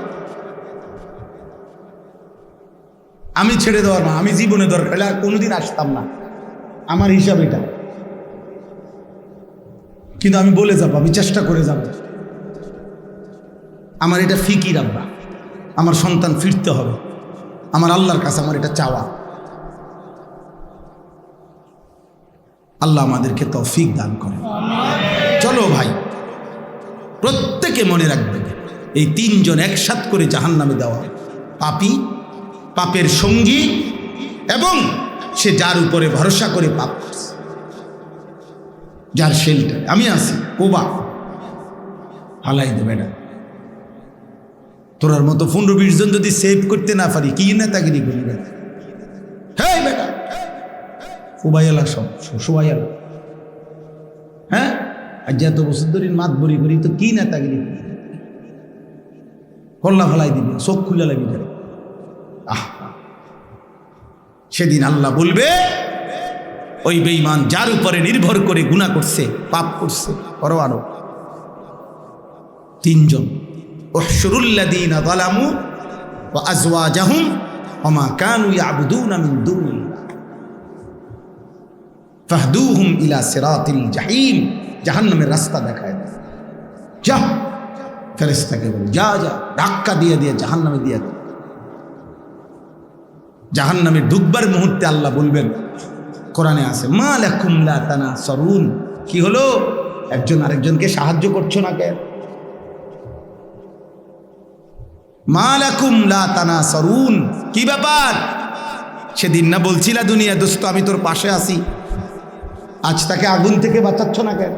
আমি ছেড়ে দেওয়ার না, আমি জীবনে দরকার হলে আর কোনোদিন আসতাম না, আমার হিসাব এটা। কিন্তু আমি বলে যাব, আমি চেষ্টা করে যাব। আমার এটা ফিকির আব্বা, আমার সন্তান ফিরতে হবে, আমার আল্লাহর কাছে আমার এটা চাওয়া। আল্লাহ আমাদেরকে তৌফিক দান করে। চলো ভাই, প্রত্যেকে মনে রাখবে এই তিনজন একসাথ করে জাহান্নামে দেওয়া, পাপী, পাপের সঙ্গী, এবং সে যার উপরে ভরসা করে পাপ করছে, যার শেল্টার। আমি আছি, কোবা হালাই দেবে না। তোরার মতো 15-20 জন যদি সেভ করতে না পারি, কি নেতাগিরি করবে? হ্যাঁ বেটা, কোবাইয়ালা সব শোবাইয়ালা। হ্যাঁ, আর যত বছর ধরে মাত বড়ি করি তো কি নেতাগিরি কল্লা ফেলাই দিবে, চোখ খুলে লাগি যাবে। সেদিন আল্লাহ বলবে, ওই বেঈমান যার উপরে নির্ভর করে গুনাহ করছে, পাপ করছে, আরো আরো তিনজন, উহশুরুল্লাযীনা যালামু ওয়া আযওয়াজাহুম ওয়া মা কানু ইয়াবুদুনা মিন দুনিল্লাহ ফাহদুহুম ইলা সিরাতিল জাহিম। জাহান্নামের রাস্তা দেখায় দেয়। যা, ফেরেশতাকে বলে যা যা, ধাক্কা দিয়ে দিয়ে জাহান্নামে দিয়ে দেয়। জাহান্নামে ঢুকবার মুহূর্তে আল্লাহ বলবেন, কোরআনে আছে, মা লাকুম লা তানাসরুন, কি হলো, একজন আরেকজনকে সাহায্য করছো না কেন? মা লাকুম লা তানাসরুন, কি ব্যাপার? সেদিন না বলছিলা দুনিয়া দোস্ত আমি তোর পাশে আছি, আজ তাকে আগুন থেকে বাঁচাচ্ছ না কেন?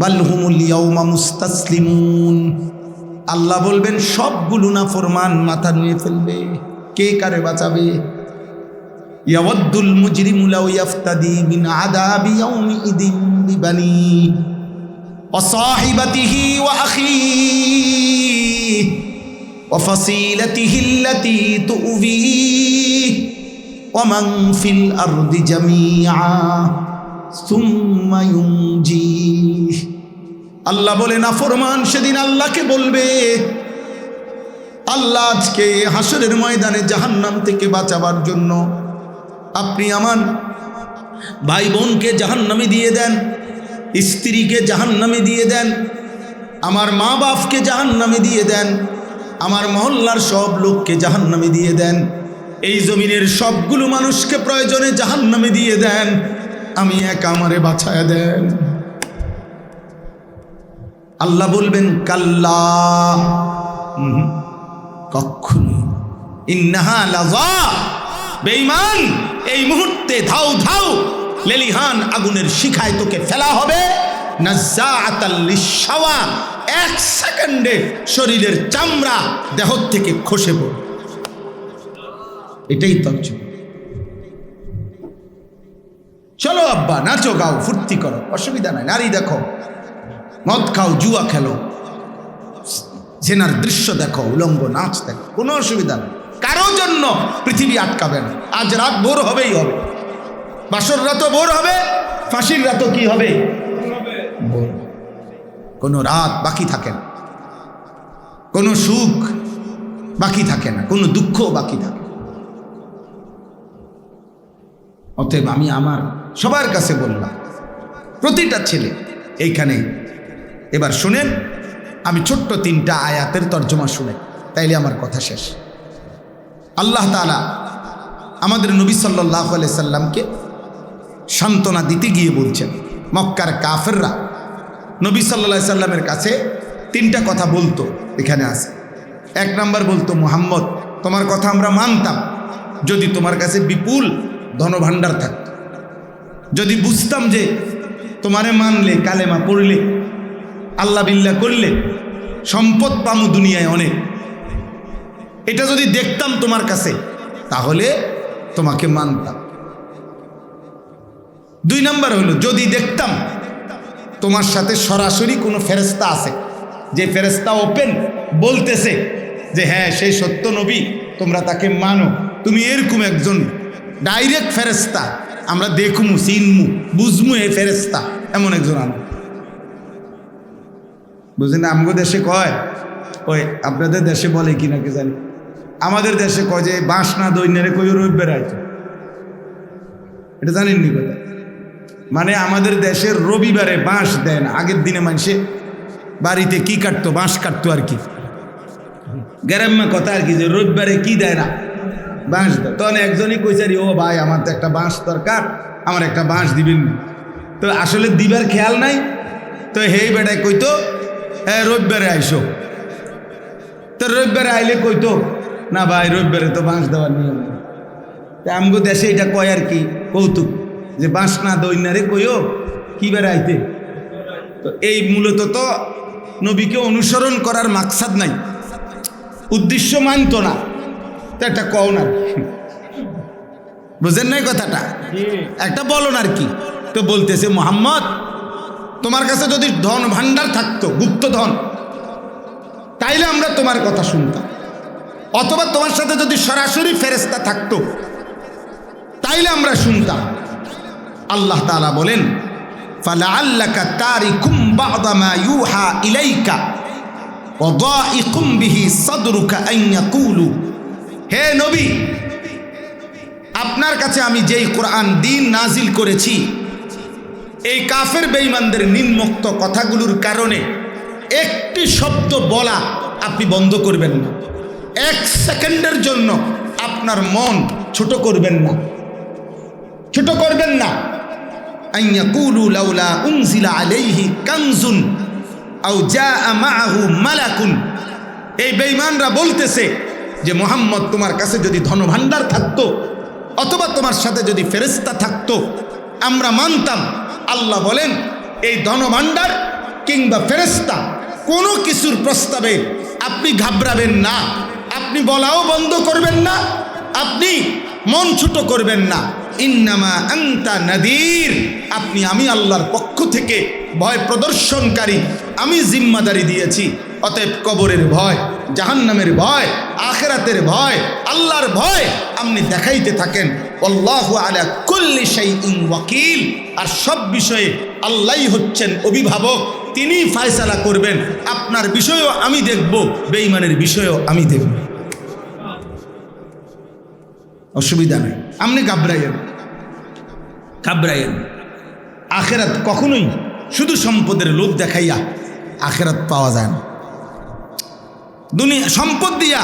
বাল হুমুল ইয়াউমা মুস্তাসলিমুন, আল্লাহ বলবেন সবগুলো না ফরমান মাথা নুয়ে ফেলবে, কে কারে বাঁচাবে? ইয়াওয়াদ্দুল মুজরিমু লাউ ইয়াফতাদি মিন আযাবি ইয়াউমিইদিন বিবানি ওয়া সাহিবাতিহি ওয়া আখিহি ওয়া ফাসিলাতিহি আল্লাতী তুউবি ওয়া মান ফিল আরদি জামিআ সুম্মা ইউনজি। আল্লাহ বলে না ফরমান সেদিন আল্লাহকে বলবে, আল্লাহ আজকে হাসরের ময়দানে জাহান্নাম থেকে বাঁচাবার জন্য আপনি আমার ভাই বোনকে জাহান্নামে দিয়ে দেন, স্ত্রীকে জাহান্নামে দিয়ে দেন, আমার মা বাপকে জাহান্নামে দিয়ে দেন, আমার মহল্লার সব লোককে জাহান্নামে দিয়ে দেন, এই জমিনের সবগুলো মানুষকে প্রয়োজনে জাহান্নামে দিয়ে দেন, আমি একা আমারে বাঁচায়া দেন। আল্লাহ বলবেন কাল্লা, কখনো, ইন্নাহা লাযা, বেঈমান এই মুহূর্তে ধাও ধাও লেলিহান আগুনের শিখায় তোকে ফেলা হবে, নাযাআতাল লিশাওয়া, এক সেকেন্ডে শরীরের চামড়া দেহ থেকে খসে পড়ে। এটাই তর্জমা। চলো আব্বা, নাচো গাও ফুর্তি করো, অসুবিধা নাই, নারী দেখো, মদ খাও, জুয়া খেলো, জেনার দৃশ্য দেখো, উলঙ্গ নাচ দেখো, কোনো অসুবিধা নেই, কারোর জন্য পৃথিবী আটকাবে না। আজ রাত ভোর হবেই হবে, বাসর রাতও ভোর হবে, ফাঁসির রাতও কি হবে, ভোর। কোনো রাত বাকি থাকে না, কোনো সুখ বাকি থাকে না, কোনো দুঃখ বাকি থাকে। অতএব আমি আমার সবার কাছে বললাম, প্রতিটা ছেলে এইখানে এবার শুনেন, আমি ছোট্ট 3টা আয়াতের তর্জমা শুনে তাইলে আমার কথা শেষ। আল্লাহ তাআলা আমাদের নবী সাল্লাল্লাহু আলাইহি সাল্লামকে সান্ত্বনা দিতে গিয়ে বলছেন, মক্কার কাফেররা নবী সাল্লাল্লাহু আলাইহি সাল্লামের কাছে 3টা কথা বলতো, এখানে আছে। 1 নাম্বার বলতো, মুহাম্মদ তোমার কথা আমরা মানতাম যদি তোমার কাছে বিপুল ধনভাণ্ডার থাকত, যদি বুঝতাম যে তোমারে মানলে, কালেমা পড়লে, আল্লাহ বিল্লাহ করলে সম্পদ পামু দুনিয়ায় অনেক, এটা যদি দেখতাম তোমার কাছে তাহলে তোমাকে মানতাম। 2 নাম্বার হলো, যদি দেখতাম তোমার সাথে সরাসরি কোনো ফেরেশতা আছে, যে ফেরেশতা ওপেন বলতেছে যে হ্যাঁ সেই সত্য নবী, তোমরা তাকে মানো, তুমি এরকম একজন ডাইরেক্ট ফেরেশতা, আমরা দেখমু, চিনমু, বুঝমু এই ফেরেশতা, এমন একজন আনো। বুঝলেন, আমগো দেশে কয়, ওই আপনাদের দেশে বলে কি নাকি জানি, আমাদের দেশে কয় যে বাঁশ না দৈন্যারে কই রবিবার আইতো, এটা জানেননি কথা? মানে আমাদের দেশের রবিবারে বাঁশ দেয় না। আগের দিনে মানুষে বাড়িতে কি কাটতো, বাঁশ কাটতো আর কি, গ্রাম্য কথা আর কি, যে রবিবারে কি দেয় না, বাঁশ দেয়। তখন একজনই কইসারি, ও ভাই আমার তো একটা বাঁশ দরকার, আমার একটা বাঁশ দিবেন। তো আসলে দিবার খেয়াল নাই, তো হেই বেটায় কইতো হ্যাঁ রবিবারে আইসো। তো রবিবারে আইলে কইতো না ভাই রবিবারে তো বাঁশ দেওয়ার নিয়ম নেই। তা আমগো দেশে এটা কয় আর কি, কৌতুক, যে বাঁশ না দৈন্যারে কইও কি বেড়ে আইতে। তো এই মূলত তো নবীকে অনুসরণ করার মাকসাদ নাই, উদ্দেশ্য মানতো না, তো একটা কও না, বুঝেন নাই কথাটা, একটা বলো না আর কি। তো বলতেছে, মুহাম্মদ তোমার কাছে যদি ধন ভাণ্ডার থাকতো, গুপ্ত ধন, তাইলে আমরা তোমার কথা শুনতাম, অথবা তোমার সাথে যদি সরাসরি ফেরেশতা থাকতো তাইলে আমরা শুনতাম। আল্লাহ তাআলা বলেন, ফালাআল্লাকা তারিকুম বা'দা মা ইউহা ইলাইকা ওয়া দাইকুম বিহি সাদরুকা আন ইয়াকুলু, হে নবী আপনার কাছে আমি যেই কোরআন দিন নাজিল করেছি, এই কাফের বেঈমানদের নিম্নোক্ত কথাগুলোর কারণে একটি শব্দ বলা আপনি বন্ধ করবেন না, 1 সেকেন্ডের জন্য আপনার মন ছোট করবেন না, ছোট করবেন না। আইয়াকুলু লাউলা উনজিলা আলাইহি কানজুন আও জাআ মাআহু মালাকুন, এই বেঈমানরা বলতেছে যে মুহাম্মদ তোমার কাছে যদি ধনভাণ্ডার থাকতো, অথবা তোমার সাথে যদি ফেরেশতা থাকতো আমরা মানতাম। আল্লাহ বলেন, এই ধনভাণ্ডার কিংবা ফেরেশতা কোনো কিছুর প্রস্তাবে আপনি ঘাবড়াবেন না, আপনি বলাও বন্ধ করবেন না, আপনি মন ছোট করবেন না। ইন্নামা আনতা নাদির, আপনি আমি আল্লাহর পক্ষ থেকে ভয় প্রদর্শনকারী, আমি জিম্মাদারি দিয়েছি। অতএব কবরের ভয়, জাহান্নামের ভয়, আখিরাতের ভয়, আল্লাহর ভয় আপনি দেখাইতে থাকেন। আল্লাহু আলা কুল্লি শাইইন ওয়াকিল, আর সব বিষয়ে আল্লাহই হচ্ছেন অভিভাবক, তিনি ফয়সালা করবেন। আপনার বিষয়ও আমি দেখব, বেঈমানের বিষয়ও আমি দেখব, অসুবিধা নেই, আপনি ঘাবড়াইয়েন। আখিরাত কখনোই শুধু সম্পদের লোভ দেখাইয়া আখিরাত পাওয়া যায় না, দুনিয়া সম্পদ দিয়া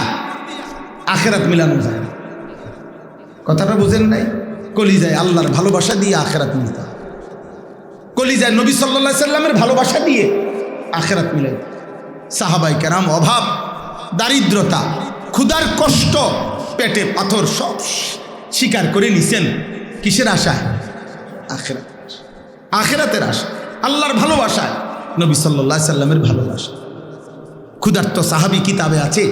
আখিরাত মিলানো যায় না, কথাটা বুঝেন নাই? কলিজায় আল্লাহর ভালোবাসা দিয়ে আখিরাত মিলতে হয়, কলিজায় নবী সাল্লাল্লাহু আলাইহি সাল্লামের ভালোবাসা দিয়ে আখিরাত মিলাই। সাহাবায়ে কেরাম অভাব, দারিদ্রতা, ক্ষুধার কষ্ট, পেটে পাথর সব স্বীকার করে নিছেন, কিসের আশায়? আখিরাত, আখিরাতের আশা, আল্লাহর ভালোবাসায়, নবী সাল্লাল্লাহু আলাইহি সাল্লামের ভালোবাসা। ক্ষুধার্ত সাহাবী কিতাবে আছে,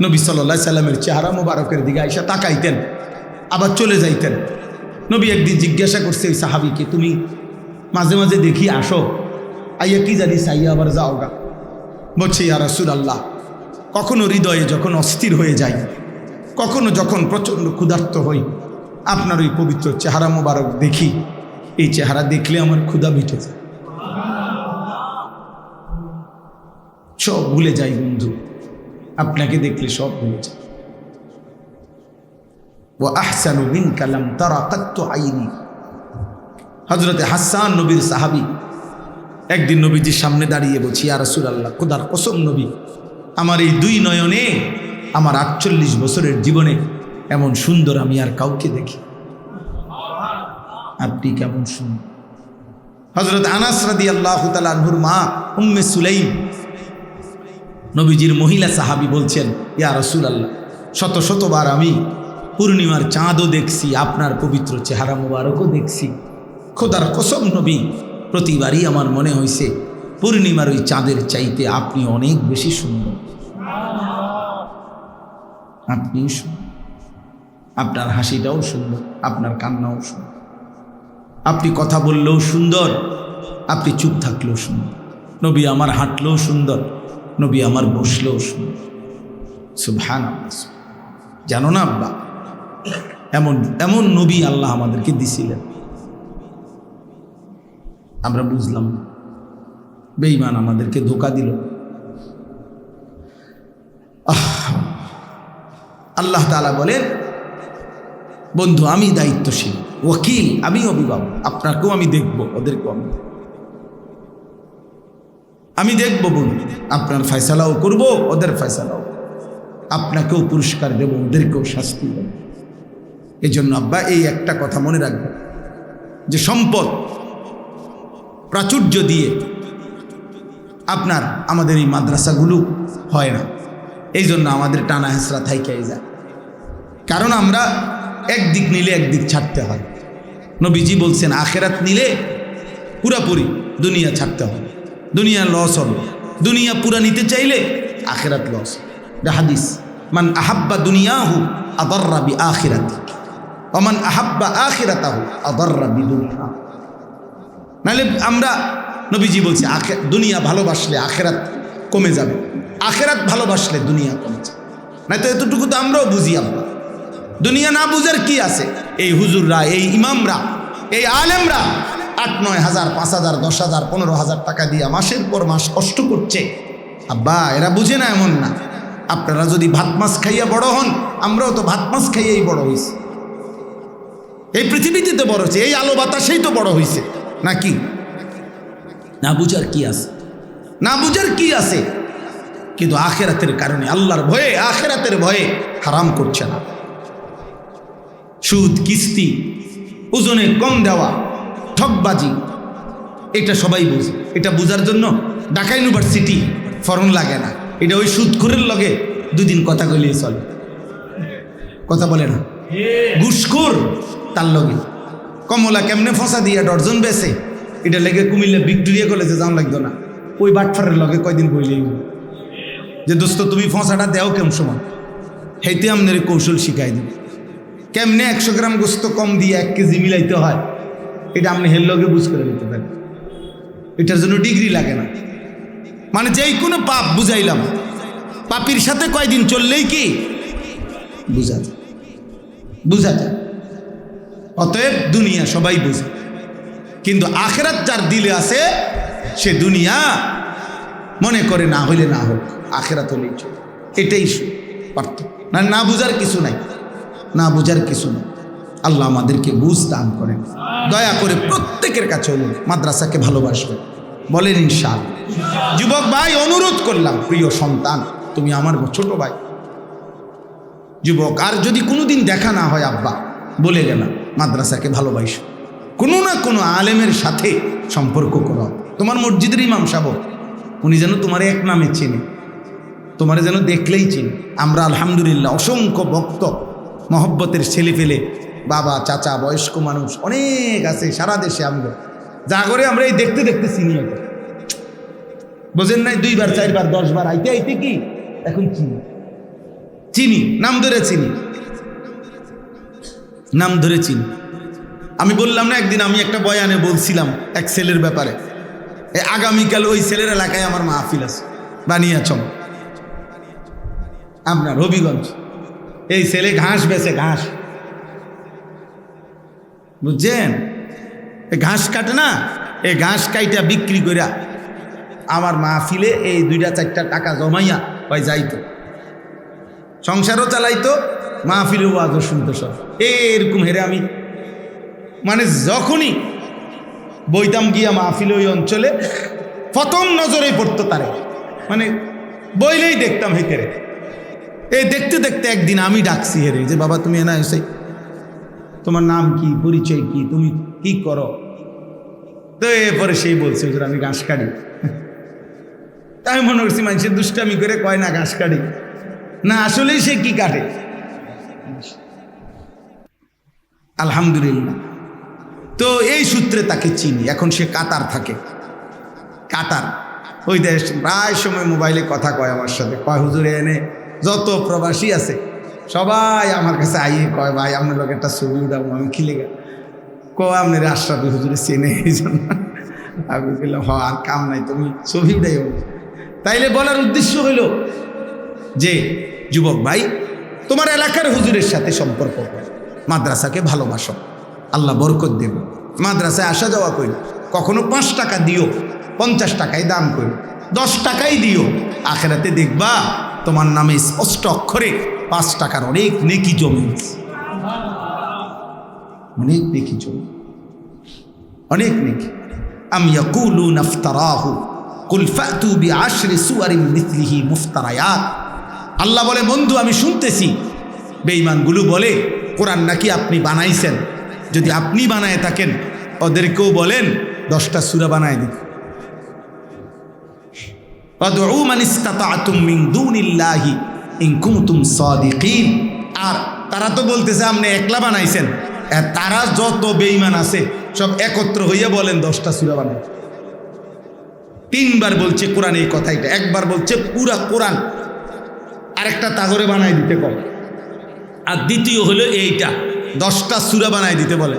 নবী সাল্লাল্লাহু আলাইহি সাল্লামের চেহারা মোবারকের দিকে আইসা তাকাইতেন, আবার চলে যাইতেন। নবী একদিন জিজ্ঞাসা করছে এই সাহাবীকে, তুমি মাঝে মাঝে দেখি আসো, আইয়া কি জানি চাইয়া আবার যাও গা। বলছে, ইয়া রাসূলুল্লাহ, কখনো হৃদয়ে যখন অস্থির হয়ে যায়, কখনো যখন প্রচণ্ড ক্ষুধার্ত হই, আপনার ওই পবিত্র চেহারা মোবারক দেখি, এই চেহারা দেখলে আমার ক্ষুধা মিটে যায়, সব ভুলে যাই বন্ধু, আপনাকে দেখলে সব ভুলে যায়। ওয়া আহসানু মিনকা লাম তারা কাত্তু আইনি, হযরতে হাসান নবীর সাহাবী, একদিন নবীজির সামনে দাঁড়িয়ে বলছি, ইয়া রাসূলুল্লাহ, খোদার কসম নবী, আমার এই 2 নয়নে আমার 48 বছরের জীবনে এমন সুন্দর আমি আর কাউকে দেখি। আপনি কেমন সুন্দর। হযরত আনাস রাদিয়াল্লাহু তাআলা আনহুর মা উম্মে সুলাইম নবীজির মহিলা সাহাবী বলছেন, ইয়া রাসূলুল্লাহ, শত শতবার আমি পূর্ণিমার চাঁদও দেখছি, আপনার পবিত্র চেহারা মোবারকও দেখছি। খোদার কসম নবী, প্রতিবারই আমার মনে হয়েছে পূর্ণিমার ওই চাঁদের চাইতে আপনি অনেক বেশি সুন্দর। আপনি সুন্দর, আপনার হাসিটাও সুন্দর, আপনার কান্নাও সুন্দর, আপনি কথা বললেও সুন্দর, আপনি চুপ থাকলেও সুন্দর। নবী আমার হাঁটলেও সুন্দর, নবী আমার বসলেও সুন্দর। সুবহানাল্লাহ। জানো না আব্বা, এমন এমন নবী আল্লাহ আমাদেরকে দিছিলেন, আমরা বুঝলাম না। বেঈমান আমাদেরকে ধোঁকা দিল। আল্লাহ তাআলা বলেন, বন্ধু আমি দায়িত্বশীল, ওয়াকিল, আমি অভিভাবক, আপনাকেও আমি দেখব, ওদেরকেও আমি দেখব বন্ধু, আপনার ফয়সালাও করব, ওদের ফয়সালাও, আপনাকেও পুরস্কার দেব, ওদেরকেও শাস্তি দেব। এই জন্য আব্বা এই একটা কথা মনে রাখবেন যে সম্পদ প্রাচুর্য দিয়ে আপনার আমাদের এই মাদ্রাসাগুলো হয় না। এই জন্য আমাদের টানা হেঁচড়া থাইকাই যায়, কারণ আমরা একদিক নিলে একদিক ছাড়তে হয়। নবীজি বলছেন আখেরাত নিলে পুরাপুরি দুনিয়া ছাড়তে হবে, দুনিয়া লস হবে। দুনিয়া পুরা নিতে চাইলে আখেরাত লস। হাদিস, মান আহাব্বা দুনিয়াহু আদাররা বি আখিরাতি ওয়া মান আহাব্বা আখিরাতাহু আদাররা বি দুনিয়া। নাহলে আমরা, নবীজি বলছে দুনিয়া ভালোবাসলে আখেরাত কমে যাবে, আখেরাত ভালোবাসলে দুনিয়া কমে যাবে। না তো এতটুকু তো আমরাও বুঝি। আমরা দুনিয়া না বুঝার কি আছে? এই হুজুররা, এই ইমামরা, এই আলেমরা 8-9 হাজার, 5 হাজার, 10 হাজার, 15 হাজার টাকা দিয়ে মাসের পর মাস কষ্ট করছে। আব্বা এরা বুঝে না এমন না। আপনারা যদি ভাত মাছ খাইয়া বড় হন, আমরাও তো ভাত মাছ খাইয়াই বড় হয়েছি। এই পৃথিবীতে তো বড় হয়েছে, এই আলো বাতাসেই তো বড় হয়েছে নাকি? না বুঝার কি আছে? না বুঝার কি আছে? কিন্তু আখেরাতের কারণে, আল্লাহর ভয়ে, আখেরাতের ভয়ে হারাম করছে না। সুদ, কিস্তি, ওজনে কম দেওয়া, ঠকবাজি, এটা সবাই বুঝে। এটা বুঝার জন্য ঢাকা ইউনিভার্সিটি ফরম লাগে না। এটা ওই সুদখোরের লগে 2 দিন কথা কইলেই চলে। কথা বলে না? ঘুষখোর তার লগে কমলা কেমনে ফসা দিয়া ডর্জন বেছে, এটা লেগে কুমিল্লা ভিক্টোরিয়া কলেজে যাওয়া লাগতো না। ওই বাটফারের লগে কয়দিন বইলেই যে দোস্ত তুমি ফসাটা দেও কেমন সময়, হেইতে আপনার কৌশল শিখাই দিন কেমনে 100 গ্রাম গোস্ত কম দিয়ে 1 কেজি মিলাইতে হয়। এটা আপনি হের লগে বুঝ করে নিতে পারেন। এটার জন্য ডিগ্রি লাগে না। মানে যেই কোনো পাপ বুঝাইলাম, পাপির সাথে কয়দিন চললেই কি বুঝা যায়, বুঝা যায়। অতএব দুনিয়া সবাই বুঝে, কিন্তু আখেরাত যার দিলে আছে সে দুনিয়া মনে করে না হইলে না হোক, আখেরাত হলেই চলে। এটাই পার্থক্য। না বুঝার কিছু নাই, না বুঝার কিছু নাই। আল্লাহ আমাদেরকে বুঝ দান করেন। দয়া করে প্রত্যেকের কাছে বলুন মাদ্রাসাকে ভালোবাসবেন, বলেন ইনশাআল্লাহ। যুবক ভাই অনুরোধ করলাম, প্রিয় সন্তান তুমি আমার ছোট ভাই, যুবক আর যদি কোনোদিন দেখা না হয় আব্বা বলে গেলাম মাদ্রাসাকে ভালোবাসো, কোনো না কোনো আলেমের সাথে সম্পর্ক করো। তোমার মসজিদের ইমাম সাহেব উনি যেন তোমার এক নামে চেনে, তোমার যেন দেখলেই চিনি। আমরা আলহামদুলিল্লাহ অসংখ্য ভক্ত মহব্বতের ছেলে ফেলে, বাবা, চাচা, বয়স্ক মানুষ অনেক আছে সারা দেশে। আমরা যা করে আমরা এই দেখতে দেখতে চিনি, বোঝেন নাই? 2 বার 4 বার 10 বার আইতে আইতে কি এখন চিনি, নাম ধরে চিনি, নাম ধরে চিনি। আমি বললাম না একদিন, আমি একটা বয়ানে বলছিলাম এক ছেলের ব্যাপারে, আগামীকাল ওই ছেলের এলাকায় আমার মাহফিল আছে বানিয়াচং, আপনার হবিগঞ্জ। এই ছেলে ঘাস বেচে, ঘাস, বুঝছেন? ঘাস কাটে না, এই ঘাস কাইটা বিক্রি কইরা আমার মাহফিলে এই 2-4টা টাকা জমাইয়া ওই যাইতো, সংসারও চালাইতো, মাহফিলেও ওয়াজও শুনতো সব। এরকম হেরে আমি মানে যখনই বইতাম গিয়া মাহফিলে ওই অঞ্চলে প্রথম নজরেই পড়তো তারে, মানে বইলেই দেখতাম হেকেরে। এই দেখতে দেখতে একদিন আমি ডাকছি হেরে যে বাবা তুমি এনা এসে তোমার নাম কি, পরিচয় কি, তুমি কি করো? তো এরপরে সেই বলছে হুজুর আমি ঘাস কাটি। তাই মনে করছি মানুষের দুষ্টামি করে কয় না ঘাস কাটি, না আসলেই সে কি কাটে। আলহামদুলিল্লাহ। তো এই সূত্রে তাকে চিনি। এখন সে কাতার থাকে, কাতার ওই দেশ। প্রায় সময় মোবাইলে কথা কয় আমার সাথে, কয় হুজুরে এনে যত প্রবাসী আছে সবাই আমার কাছে আইয়ে কয় ভাই আপনার লোক একটা ছবি উঠাবো। আমি খিলে গেল, আপনার আশরাফি হুজুরে চেনে এই জন্য। আমি বললাম হ আর কাম নাই, তুমি ছবি উঠাই। তাইলে বলার উদ্দেশ্য হইল যে যুবক ভাই, তোমার এলাকার হুজুরের সাথে সম্পর্ক, মাদ্রাসাকে ভালোবাসো, আল্লাহ বরকত দেব। মাদ্রাসায় আসা যাওয়া করি, কখনো 5 টাকা দিও, 50 টাকায় দান করি, 10 টাকাই দিও, আখেরাতে দেখবা তোমার নামে স্পষ্ট অক্ষরে 5 টাকার অনেক নেকি জমে, অনেক নেকি জমে, অনেক নেকি। আম ইয়াকুলুনা ইফতারাহু কুল ফাতু বিআশরি সুওয়ারিন মিথলিহি মুফতারায়াত। আল্লাহ বলে বন্ধু আমি শুনতেছি বেঈমানগুলো বলে কোরআন নাকি আপনি বানাইছেন। যদি আপনি বানায় থাকেন ওদেরকেও বলেন 10টা সূরা বানায় দিন। ওয়াদউ মান ইসতাতা'তুম মিন দুনিল্লাহি ইন কুনতুম সাদিকিন। আর তারা তো বলতেছে আপনি একলা বানাইছেন, তারা যত বেঈমান আছে সব একত্র হইয়া বলেন 10টা সূরা বানায়। 3বার বলছে কোরআন এই কথাইটা, একবার বলছে পুরা কোরআন, আরেকটা তাগরে বানায় দিতে কম, আর দ্বিতীয় হলো এইটা 10টা সূরা বানায় দিতে বলে,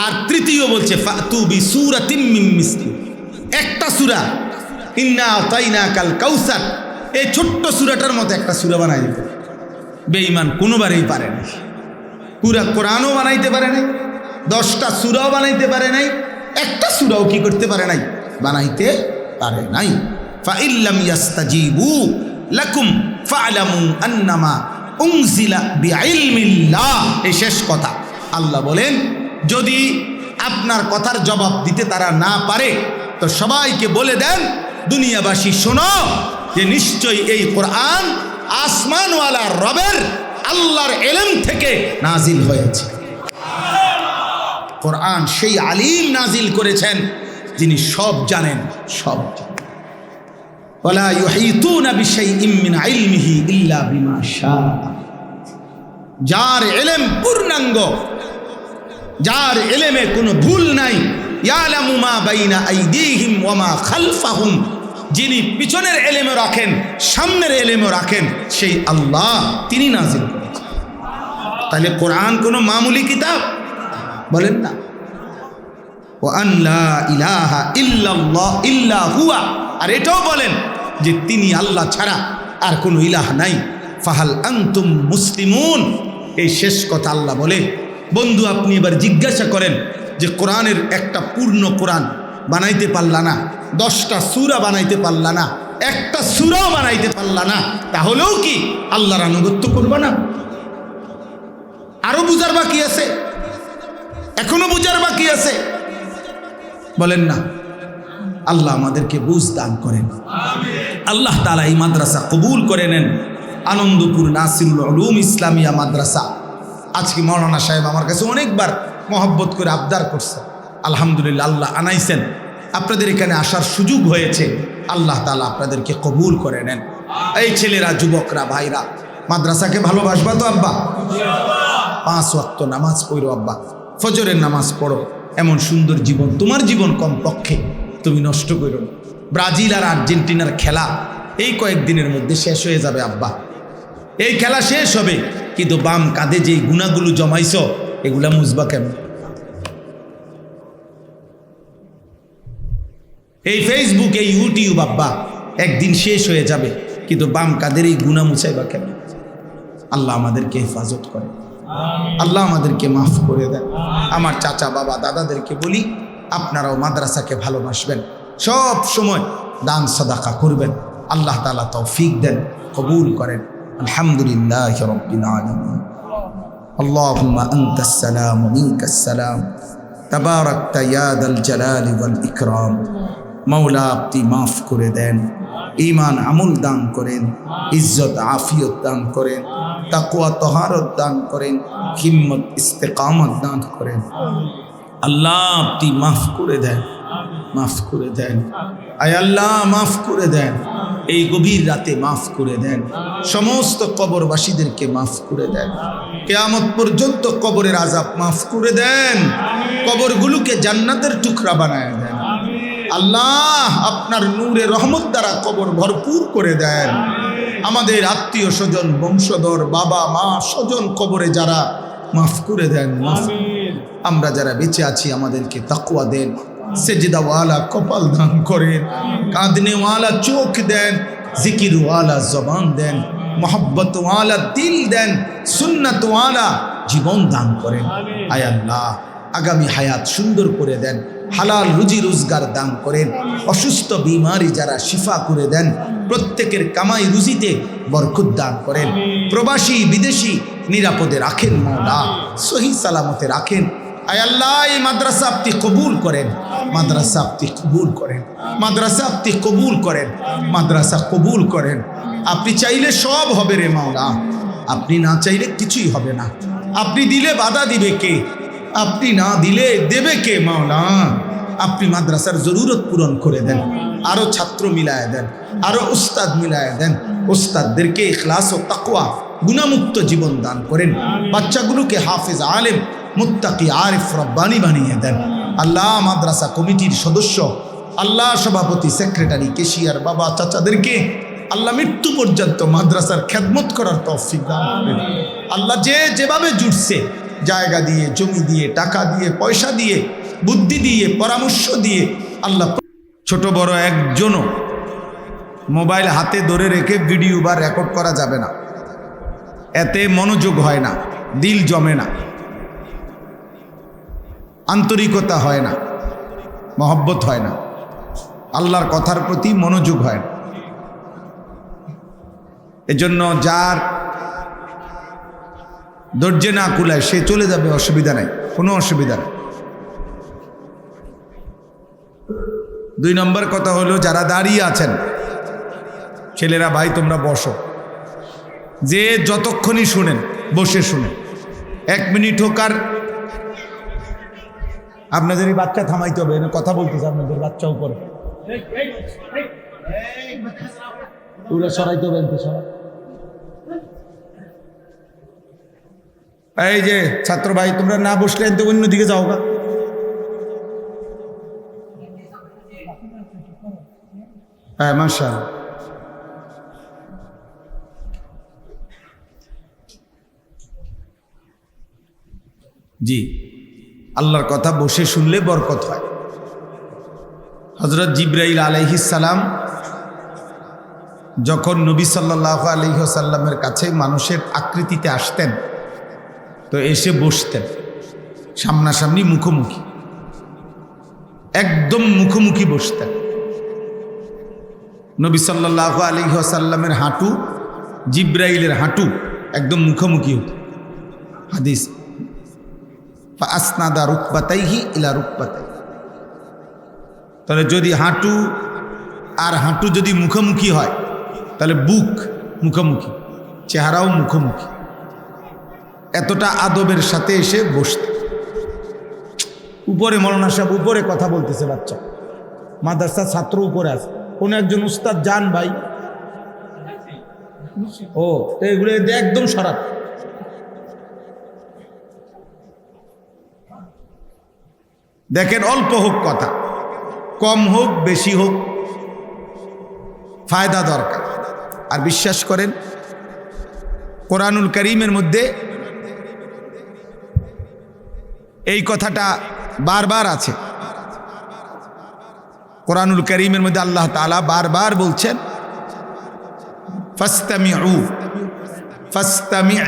আর তৃতীয় বলছে ফাতু বিসূরাতিম মিন মিসলি, একটা সূরা ইন্না আতাইনাকাল কাউসার, এই ছোট্ট সূরাটার মতো একটা সূরা বানায় দিতে। বেঈমান কোনোবারেই পারে না, পুরা কোরআনও বানাইতে পারে নাই, 10টা সূরাও বানাইতে পারে নাই, একটা সূরাও কি করতে পারে নাই, বানাইতে পারে নাই। ফাইল্লাম ইয়াস্তাজিবু লাকুম ফা'লামু আন্নামা উনজিলা বিইলমিল্লাহ। এই শেষ কথা। আল্লাহ বলেন যদি আপনার কথার জবাব দিতে তারা না পারে তো সবাইকে বলে দেন দুনিয়াবাসী শোনো যে নিশ্চয়ই এই কোরআন আসমানওয়ালা রবের আল্লাহর ইলম থেকে নাজিল হয়েছে। কোরআন সেই আলিম নাজিল করেছেন যিনি সব জানেন, সব জানেন। ওয়ালা ইউহিতুনা বিশাইইম মিন ইলমিহি ইল্লা বিমা শাআ। যার ইলম পূর্ণাঙ্গ, যার ইলমে কোনো ভুল নাই, ইয়ালামু মা বাইনা আইদিহিম ওয়া মা খালফাহুম, যিনি পিছনের ইলমও রাখেন সামনের ইলমও রাখেন সেই আল্লাহ, তিনি নাজিল করেছেন। তাহলে কোরআন কোনো মামুলি কিতাব বলেন না। ওয়া আন লা ইলাহা ইল্লাল্লাহ ইল্লা হুয়া, আর এটাও বলেন যে তিনি আল্লাহ ছাড়া আর কোনো ইলাহ নাই। ফাহাল আনতুম মুসলিমুন। এই শেষ কথা আল্লাহ বলে বন্ধু আপনি এবার জিজ্ঞাসা করেন যে কোরআনের একটা পূর্ণ কোরআন বানাইতে পারলা না, 10টা সূরা বানাইতে পারলা না, একটা সূরাও বানাইতে পারলা না, তাহলেও কি আল্লাহর আনুগত্য করবা না? আরো বুঝার বাকি আছে, এখনো বুঝার বাকি আছে, বলেন না? আল্লাহ আমাদেরকে বুঝ দান করেন। আল্লাহ তাআলা এই মাদ্রাসা কবুল করে নেন। আনন্দপুর নাসিরুল উলুম ইসলামিয়া মাদ্রাসা। আজকে মাওলানা সাহেব আমার কাছে অনেকবার মহব্বত করে আবদার করছে, আলহামদুলিল্লাহ আল্লাহ আনাইছেন, আপনাদের এখানে আসার সুযোগ হয়েছে। আল্লাহ তাআলা আপনাদেরকে কবুল করে নেন। এই ছেলেরা, যুবকরা, ভাইরা, মাদ্রাসাকে ভালোবাসবা তো আব্বা? 5 ওয়াক্ত নামাজ পড়ো আব্বা, ফজরের নামাজ পড়ো। এমন সুন্দর জীবন তোমার জীবন কমপক্ষে তুমি নষ্ট করো না। ব্রাজিল আর আর্জেন্টিনার খেলা এই কয়েকদিনের মধ্যে শেষ হয়ে যাবে আব্বা। এই খেলা শেষ হবে, কিন্তু বাম কাঁধে যেই গুণাগুলো জমাইছ এগুলা মুছবা কেমন? এই ফেসবুক, এই ইউটিউব আব্বা একদিন শেষ হয়ে যাবে, কিন্তু বাম কাঁধের এই গুণা মুছাইবা কেমন? আল্লাহ আমাদেরকে হেফাজত করে, আল্লাহ আমাদেরকে মাফ করে দেন। আমার চাচা, বাবা, দাদাদেরকে বলি আপনারাও মাদ্রাসাকে ভালোবাসবেন, সব সময় দান সাদাকা করবেন। আল্লাহ তাআলা তৌফিক দেন, কবুল করেন। আলহামদুলিল্লাহি রাব্বিল আলামিন। আল্লাহুম্মা আনতাস সালাম ওয়া মিনকাস সালাম, তাবারাকতা ইয়া যাল জালালি ওয়াল ইকরাম। মাওলা আপনি মাফ করে দেন, ঈমান আমল দান করেন, ইজ্জত আফিয়ত দান করেন, তাকওয়া তহারত দান করেন, হিম্মত ইস্তেকামত দান করেন। আল্লাহ আপনি মাফ করে দেন, মাফ করে দেন। আয় আল্লাহ মাফ করে দেন, এই গভীর রাতে মাফ করে দেন। সমস্ত কবরবাসীদেরকে মাফ করে দেন। কিয়ামত পর্যন্ত কবরের আযাব মাফ করে দেন। কবরগুলোকে জান্নাতের টুকরা বানায় দেন। আল্লাহ আপনার নূরে রহমত দ্বারা কবর ভরপুর করে দেন। আমাদের আত্মীয় স্বজন, বংশধর, বাবা মা, স্বজন কবরে যারা, মাফ করে দেন। আমরা যারা বেঁচে আছি আমাদেরকে তাকওয়া দেন, সেজদাওয়ালা কপাল দান করেন, কাঁদনেওয়ালা চোখ দেন, জিকিরওয়ালা জবান দেন, মোহাব্বতওয়ালা দিল দেন, সুন্নতওয়ালা জীবন দান করেন। আয় আল্লাহ আগামী হায়াত সুন্দর করে দেন, হালাল রুজি রোজগার দান করেন, অসুস্থ বিমারি যারা শিফা করে দেন, প্রত্যেকের কামাই রুজিতে বরকত দান করেন। প্রবাসী বিদেশি নিরাপদে রাখেন মওলা, সহি সালামতে রাখেন। আয় আল্লাহ এই মাদ্রাসা আপনি কবুল করেন, মাদ্রাসা আপনি কবুল করেন, মাদ্রাসা আপনি কবুল করেন, মাদ্রাসা কবুল করেন। আপনি চাইলে সব হবে রে মাওলা, আপনি না চাইলে কিছুই হবে না। আপনি দিলে বাধা দিবে কে? আপনি না দিলে দেবে কে মাওলা? আপনি মাদ্রাসার জরুরত পূরণ করে দেন, আরো ছাত্র মিলায় দেন, আরো উস্তাদ মিলায় দেন। উস্তাদদেরকে ইখলাস ও তাকওয়া গুনাহমুক্ত জীবন দান করেন। বাচ্চাগুলোকে হাফেজ আলেম মুত্তাকি আরিফ রব্বানি বানিয়ে দেন। আল্লাহ মাদ্রাসা কমিটির সদস্য, আল্লাহ সভাপতি, সেক্রেটারি, কেশিয়ার, বাবা চাচাদেরকে আল্লাহ মৃত্যু পর্যন্ত মাদ্রাসার খেদমত করার তৌফিক দান করেন। আল্লাহ যে যেভাবে জুটছে, জায়গা দিয়ে, জমি দিয়ে, টাকা দিয়ে, পয়সা দিয়ে, বুদ্ধি দিয়ে, পরামর্শ দিয়ে, আল্লাহ ছোট বড় একজনও মোবাইল হাতে ধরে রেখে ভিডিও বা রেকর্ড করা যাবে না। এতে মনোযোগ হয় না, দিল জমে না, আন্তরিকতা হয় না, মহব্বত হয় না, আল্লাহর কথার প্রতি মনোযোগ হয় না। এজন্য যার ধৈর্যে না কুলায় সে চলে যাবে, অসুবিধা নাই, কোনো অসুবিধা নেই। 2 নম্বর কথা হলো, যারা দাঁড়িয়ে আছেন ছেলেরা, ভাই তোমরা বসো। যে যতক্ষণই শুনেন বসে শুনেন, 1 মিনিট হোক। আর আপনাদের এই বাচ্চা থামাইতে হবে, কথা বলতেছে আপনাদের বাচ্চা উপরে, পুরো সরাইতে হবে। এই যে ছাত্র ভাই, তোমরা না বসলে এনতে অন্যদিকে যাও গা। হ্যাঁ মাশাআল্লাহ। জি, আল্লাহর কথা বসে শুনলে বরকত হয়। হযরত জিবরাইল আলাইহিস সালাম যখন নবী সাল্লাল্লাহু আলাইহি ওয়াসাল্লামের কাছে মানুষের আকৃতিতে আসতেন, তো এসে বসতেন সামনাসামনি, মুখোমুখি, একদম মুখোমুখি বসতেন। নবী সাল্লাল্লাহু আলাইহি ওয়াসাল্লামের হাঁটু জিবরাইলের হাঁটু একদম মুখোমুখি হতো। হাদিস, ফাসনাদা রুকবাতাইহি ইলা রুকবাতাই। তাহলে যদি হাঁটু আর হাঁটু যদি মুখোমুখি হয়, তাহলে বুক মুখোমুখি, চেহারাও মুখোমুখি। এতটা আদবের সাথে এসে বসতে। উপরে মৌলানা সাহেব উপরে কথা বলতেছে, বাচ্চা মাদ্রাসার ছাত্র উপরে আছে, কোন একজন উস্তাদ যান ভাই। ও তো এগুলো একদম সরাত। দেখেন, অল্প হোক কথা, কম হোক বেশি হোক, ফায়দা দরকার। আর বিশ্বাস করেন, কোরআনুল কারীমের মধ্যে এই কথাটা বারবার আছে। কোরআনুল কারীমের মধ্যে আল্লাহ তাআলা বারবার বলছেন, ফাসতামিউ ফাসতামি'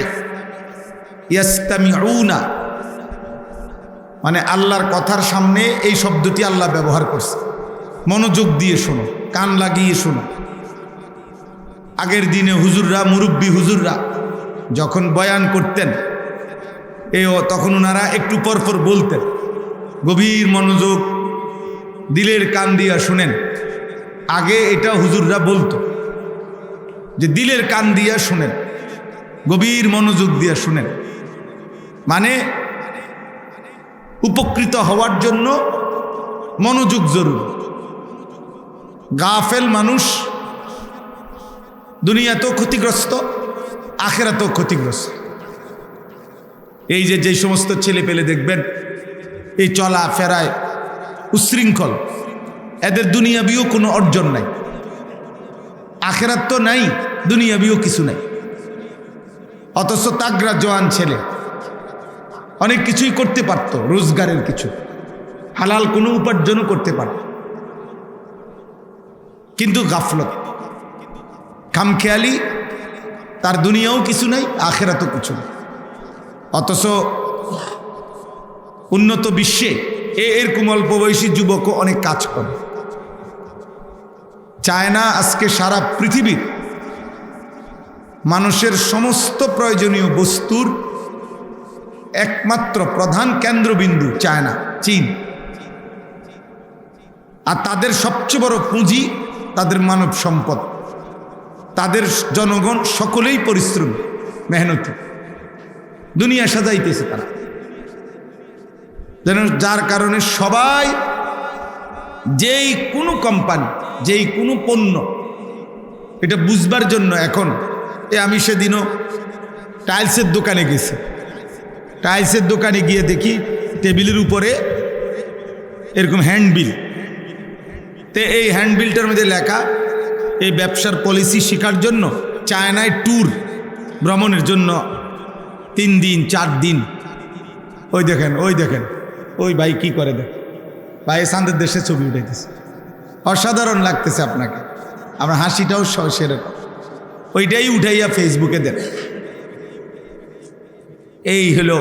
ইয়াসতামিউনা, মানে আল্লাহর কথার সামনে এই শব্দটি আল্লাহ ব্যবহার করছে। মনোযোগ দিয়ে শোনো, কান লাগিয়ে শোনো। আগের দিনে হুজুররা, মুরব্বী হুজুররা যখন বয়ান করতেন, তখন ওনারা একটু পরপর বলতেন, গভীর মনোযোগ, দিলের কান দিয়া শুনেন। আগে এটা হুজুররা বলতো যে দিলের কান দিয়া শুনেন, গভীর মনোযোগ দিয়া শুনেন, মানে উপকৃত হওয়ার জন্য মনোযোগ জরুরি। গাফেল মানুষ দুনিয়াতেও ক্ষতিগ্রস্ত, আখেরাতেও ক্ষতিগ্রস্ত। এই যে সমস্ত ছেলে পেলে দেখবেন এই চলা ফেরায় উশৃঙ্খল, এদের দুনিয়াবিও কোনো অর্জন নাই, আখেরাত তো নাই, দুনিয়াবিও কিছু নাই। অথচ তাগড়া জওয়ান ছেলে অনেক কিছুই করতে পারত, রোজগারের কিছু হালাল কোনো উপার্জনও করতে পারত, কিন্তু গাফলত, খামখেয়ালি, তার দুনিয়াও কিছু নাই, আখেরাতও কিছু নাই। অথচ উন্নত বিশ্বে এরকম অল্প বয়সী যুবকও অনেক কাজ করে। চায়না আজকে সারা পৃথিবীর মানুষের সমস্ত প্রয়োজনীয় বস্তুর একমাত্র প্রধান কেন্দ্রবিন্দু চায়না, চীন। আর তাদের সবচেয়ে বড় পুঁজি তাদের মানব সম্পদ, তাদের জনগণ সকলেই পরিশ্রমী, মেহনতি, দুনিয়া সাজাইতেছে তারা, যেন যার কারণে সবাই যেই কোনো কোম্পানি, যেই কোনো পণ্য, এটা বুঝবার জন্য এখন আমি সেদিনও টাইলসের দোকানে গেছি, টাইলসের দোকানে গিয়ে দেখি টেবিলের উপরে এরকম হ্যান্ডবিল, তে এই হ্যান্ডবিলটার মধ্যে লেখা এই ব্যবসার পলিসি শেখার জন্য চায়নায় ট্যুর, ভ্রমণের জন্য 3 দিন 4 দিন। ওই দেখেন ওই ভাই কি করে, দেখ ভাই সান্দের দেশে ছবি উঠাইতেছে, অসাধারণ লাগতেছে আপনাকে, আমরা হাসিটাও সেরকম, ওইটাই উঠাইয়া ফেসবুকে দেন। এই হলো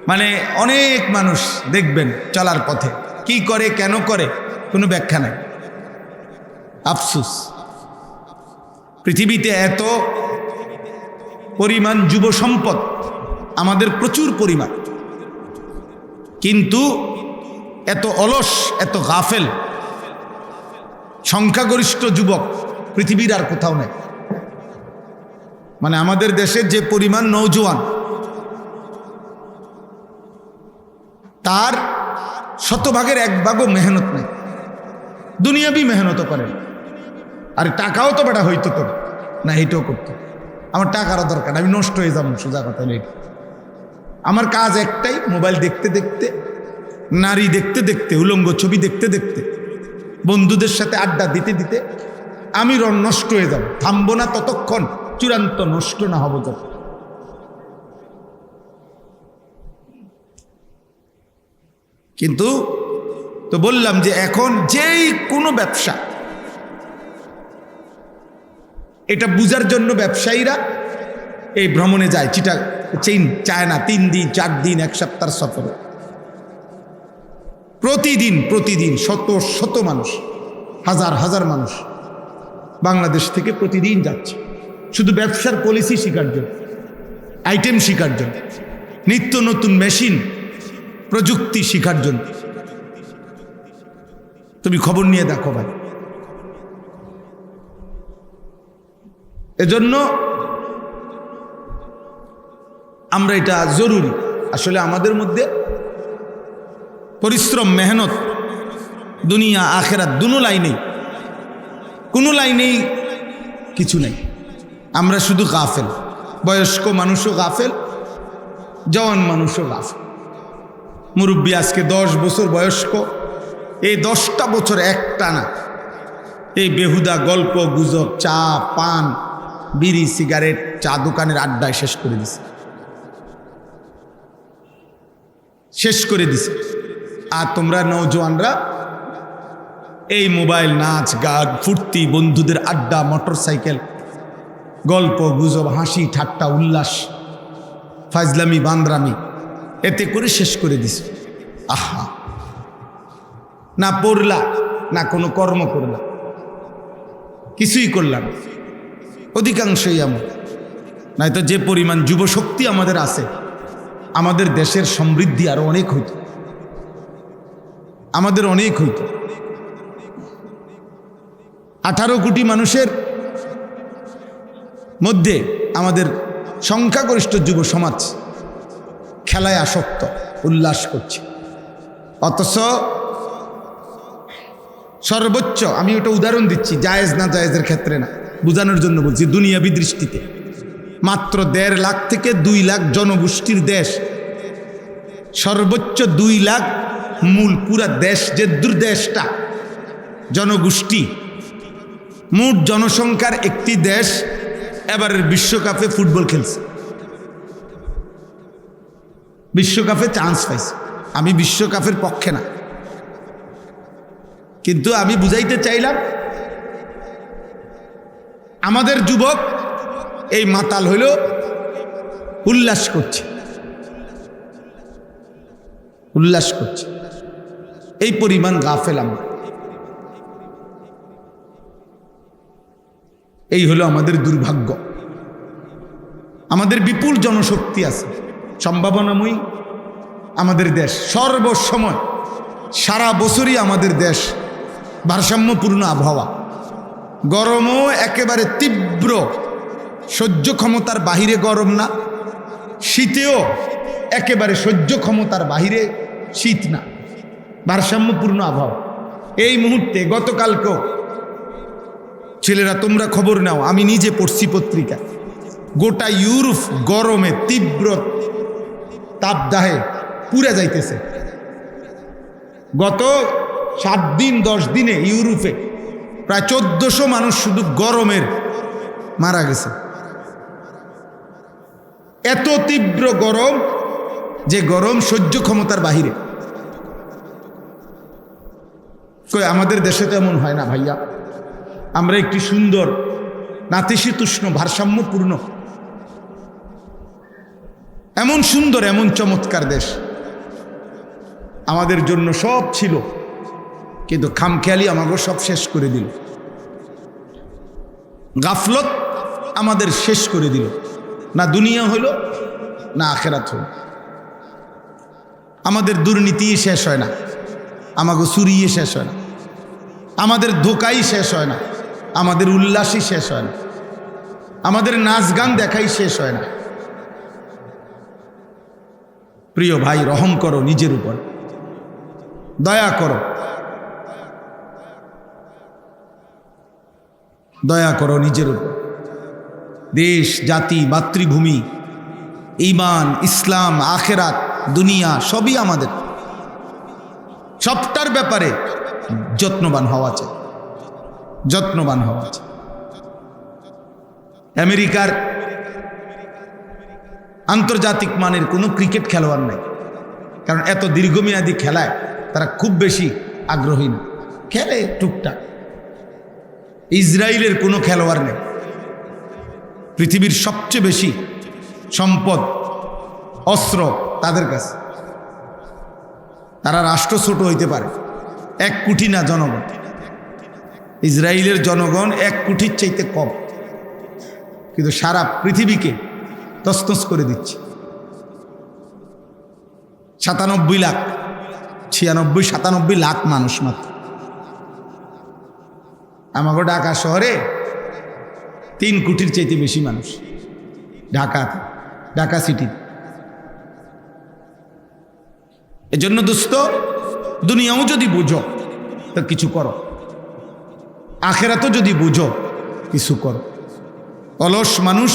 মানে অনেক মানুষ দেখবেন চলার পথে কি করে, কেন করে, কোনো ব্যাখ্যা নাই। আফসোস, পৃথিবীতে এত পরিমাণ যুব সম্পদ, আমাদের প্রচুর পরিমাণ, কিন্তু এত অলস, এত গাফেল সংখ্যাগরিষ্ঠ যুবক পৃথিবীর আর কোথাও নেই। মানে আমাদের দেশের যে পরিমাণ নওজোয়ান, তার 100 ভাগের 1 ভাগও মেহনত নেই, দুনিয়াবি মেহনত করেন। আর টাকাও তো বেটা হইতো তো না, এইটাও করতো, আমার টাকারও দরকার, আমি নষ্ট হয়ে যাবো, সোজা কথা নেই। আমার কাজ একটাই, মোবাইল দেখতে দেখতে, নারী দেখতে দেখতে, উলঙ্গ ছবি দেখতে দেখতে, বন্ধুদের সাথে আড্ডা দিতে দিতে আমি নষ্ট হয়ে যাব, থামবো না ততক্ষণ চূড়ান্ত নষ্ট না হবো যত। কিন্তু তো বললাম যে এখন যেই কোনো ব্যবসা, এটা বুঝার জন্য ব্যবসায়ীরা এই ভ্রমণে যায়, চীন, চায়না, 3 দিন 4 দিন 1 সপ্তাহ সফরে। প্রতিদিন শত মানুষ, হাজার মানুষ বাংলাদেশ থেকে প্রতিদিন যাচ্ছে শুধু ব্যবসার পলিসি শেখার জন্য, আইটেম শেখার জন্য, নিত্য নতুন মেশিন প্রযুক্তি শেখার জন্য। তুমি খবর নিয়ে দেখো ভাই। এজন্য আমরা, এটা জরুরি আসলে আমাদের মধ্যে পরিশ্রম, মেহনত, দুনিয়া আখেরাত দুনো লাইনেই, কোনো লাইনেই কিছু নেই। আমরা শুধু গাফেল, বয়স্ক মানুষও গাফেল, জওয়ান মানুষও গাফেল। মুরব্বী আজকে 10 বছর বয়স্ক, এই 10টা বছর একটানা এই বেহুদা গল্প গুজব, চা পান, বিড়ি সিগারেট, চা দোকানের আড্ডায় শেষ করে দিছে। আর তোমরা নওজোয়ানরা এই মোবাইল, নাচ গান, ফুর্তি, বন্ধুদের আড্ডা, মোটর সাইকেল, গল্প গুজব, হাসি ঠাট্টা, উল্লাস, ফাজলামি, বান্দরামি, এতে করে শেষ করে দিছে। আহা, না পড়লা, না কোনো কর্ম করলা, কিছুই করলাম, অধিকাংশই এমন। নয়তো যে পরিমাণ যুবশক্তি আমাদের আছে, আমাদের দেশের সমৃদ্ধি আরো অনেক হইত, আমাদের অনেক হইত। 18 কোটি মানুষের মধ্যে আমাদের সংখ্যাগরিষ্ঠ যুব সমাজ খেলায় আসক্ত, উল্লাস করছে। অথচ সর্বোচ্চ, আমি ওটা উদাহরণ দিচ্ছি, জায়েজ না জায়েজের ক্ষেত্রে না, বোঝানোর জন্য বলছি, দুনিয়াবি দৃষ্টিতে মাত্র 1.5 লাখ থেকে 2 লাখ জনগোষ্ঠীর দেশ, সর্বোচ্চ 2 লাখ মূল পুরা দেশ, যে দেশটা জনগোষ্ঠী, মোট জনসংখ্যার একটি দেশ এবারের বিশ্বকাপে ফুটবল খেলছে, বিশ্বকাপে চান্স পাইছে। আমি বিশ্বকাপের পক্ষে না, কিন্তু আমি বুঝাইতে চাইলাম আমাদের যুবক এই মাতাল হইল, উল্লাস করছে, উল্লাস করছে। এই পরিমাণ গাফেল আমরা। এই হলো আমাদের দুর্ভাগ্য। আমাদের বিপুল জনশক্তি আছে, সম্ভাবনাময়ী আমাদের দেশ, সর্বসময় সারা বছরই আমাদের দেশ ভারসাম্যপূর্ণ আবহাওয়া, গরমও একেবারে তীব্র, সহ্য ক্ষমতার বাহিরে গরম না, শীতেও একেবারে সহ্য ক্ষমতার বাহিরে শীত না, ভারসাম্যপূর্ণ আবহাওয়া। এই মুহূর্তে গতকালকেও, ছেলেরা তোমরা খবর নাও, আমি নিজে পড়ছি পত্রিকা, গোটা ইউরোপ গরমে তীব্র তাপদাহে পুড়ে যাইতেছে। গত 7 দিন 10 দিনে ইউরোপে প্রায় 1400 মানুষ শুধু গরমের মারা গেছে। এত তীব্র গরম, যে গরম সহ্য ক্ষমতার বাহিরে। কই আমাদের দেশে তো এমন হয় না ভাইয়া। আমরা একটি সুন্দর নাতিশীতোষ্ণ ভারসাম্যপূর্ণ, এমন সুন্দর এমন চমৎকার দেশ, আমাদের জন্য সব ছিল, কিন্তু খামখেয়ালি আমাকে সব শেষ করে দিল। গাফলত আমাদের শেষ করে দিল। না দুনিয়া হইল না আখেরাত হইল। আমাদের দুর্নীতি শেষ হয় না, আমাকে চুরিয়ে শেষ হয় না, আমাদের ধোকাই শেষ হয় না, আমাদের উল্লাসই শেষ হয় না, আমাদের নাচ গান দেখাই শেষ হয় না। প্রিয় ভাই, রহম করো নিজের উপর, দয়া করো, দয়া করো নিজের উপর। দেশ, জাতি, মাতৃভূমি, ঈমান, ইসলাম, আখেরাত, দুনিয়া সবই আমাদের, সবটার ব্যাপারে যত্নবান হওয়া চাই, যত্নবান হওয়া চাই। আমেরিকার আন্তর্জাতিক মানের কোনো ক্রিকেট খেলোয়াড় নাই, কারণ এত দীর্ঘমেয়াদী খেলায় তারা খুব বেশি আগ্রহী না, খেলে টুকটাক। ইসরায়েলের কোনো খেলোয়াড় নেই। পৃথিবীর সবচেয়ে বেশি সম্পদ, অস্ত্র তাদের কাছে। তারা রাষ্ট্র ছোট হইতে পারে, 1 কোটি না জনগণ। ইসরায়েলের জনগণ 1 কোটির চাইতে কম, কিন্তু সারা পৃথিবীকে তছনছ করে দিচ্ছে। 97 লাখ, 96-97 লাখ মানুষ মাত্র। আমাকে ঢাকা শহরে 3 কোটির চাইতে বেশি মানুষ, ঢাকা সিটি। এজন্য দোস্ত, দুনিয়াও যদি বুঝো তো কিছু করো, আখেরাতও যদি বুঝো কিছু করো। অলস মানুষ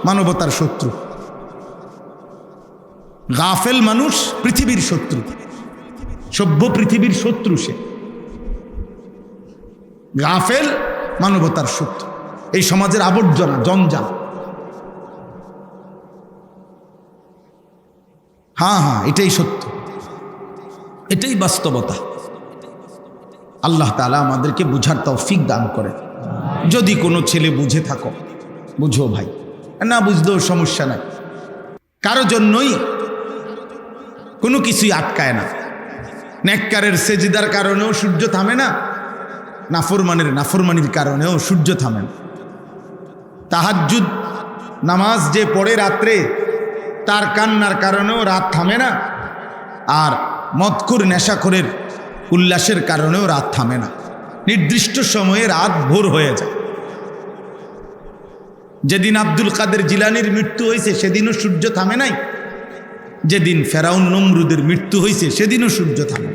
মানবতার শত্রু, গাফেল মানুষ পৃথিবীর শত্রু, সভ্য পৃথিবীর শত্রু। সে গাফেল মানবতার শত্রু, এই সমাজের আবর্জনা, জঞ্জাল। হ্যাঁ, এটাই সত্য, এটাই বাস্তবতা। আল্লাহ তাআলা আমাদেরকে বুঝার তৌফিক দান করে। যদি কোনো ছেলে বুঝে থাকো, বুঝো ভাই, না বুঝলেও সমস্যা নাই। কারো জন্যই কোনো কিছুই আটকায় না। নেককারের সেজদার কারণেও সূর্য থামে না, নাফরমানির কারণেও সূর্য থামে না। তাহাজ্জুদ নামাজ যে পড়ে রাত্রে, তার কান্নার কারণেও রাত থামে না, আর মদখোর নেশাখোরের উল্লাসের কারণেও রাত থামে না। নির্দিষ্ট সময়ে রাত ভোর হয়ে যায়। যেদিন আব্দুল কাদের জিলানির মৃত্যু হয়েছে সেদিনও সূর্য থামে নাই, যেদিন ফেরাউন নমরুদের মৃত্যু হয়েছে সেদিনও সূর্য থামে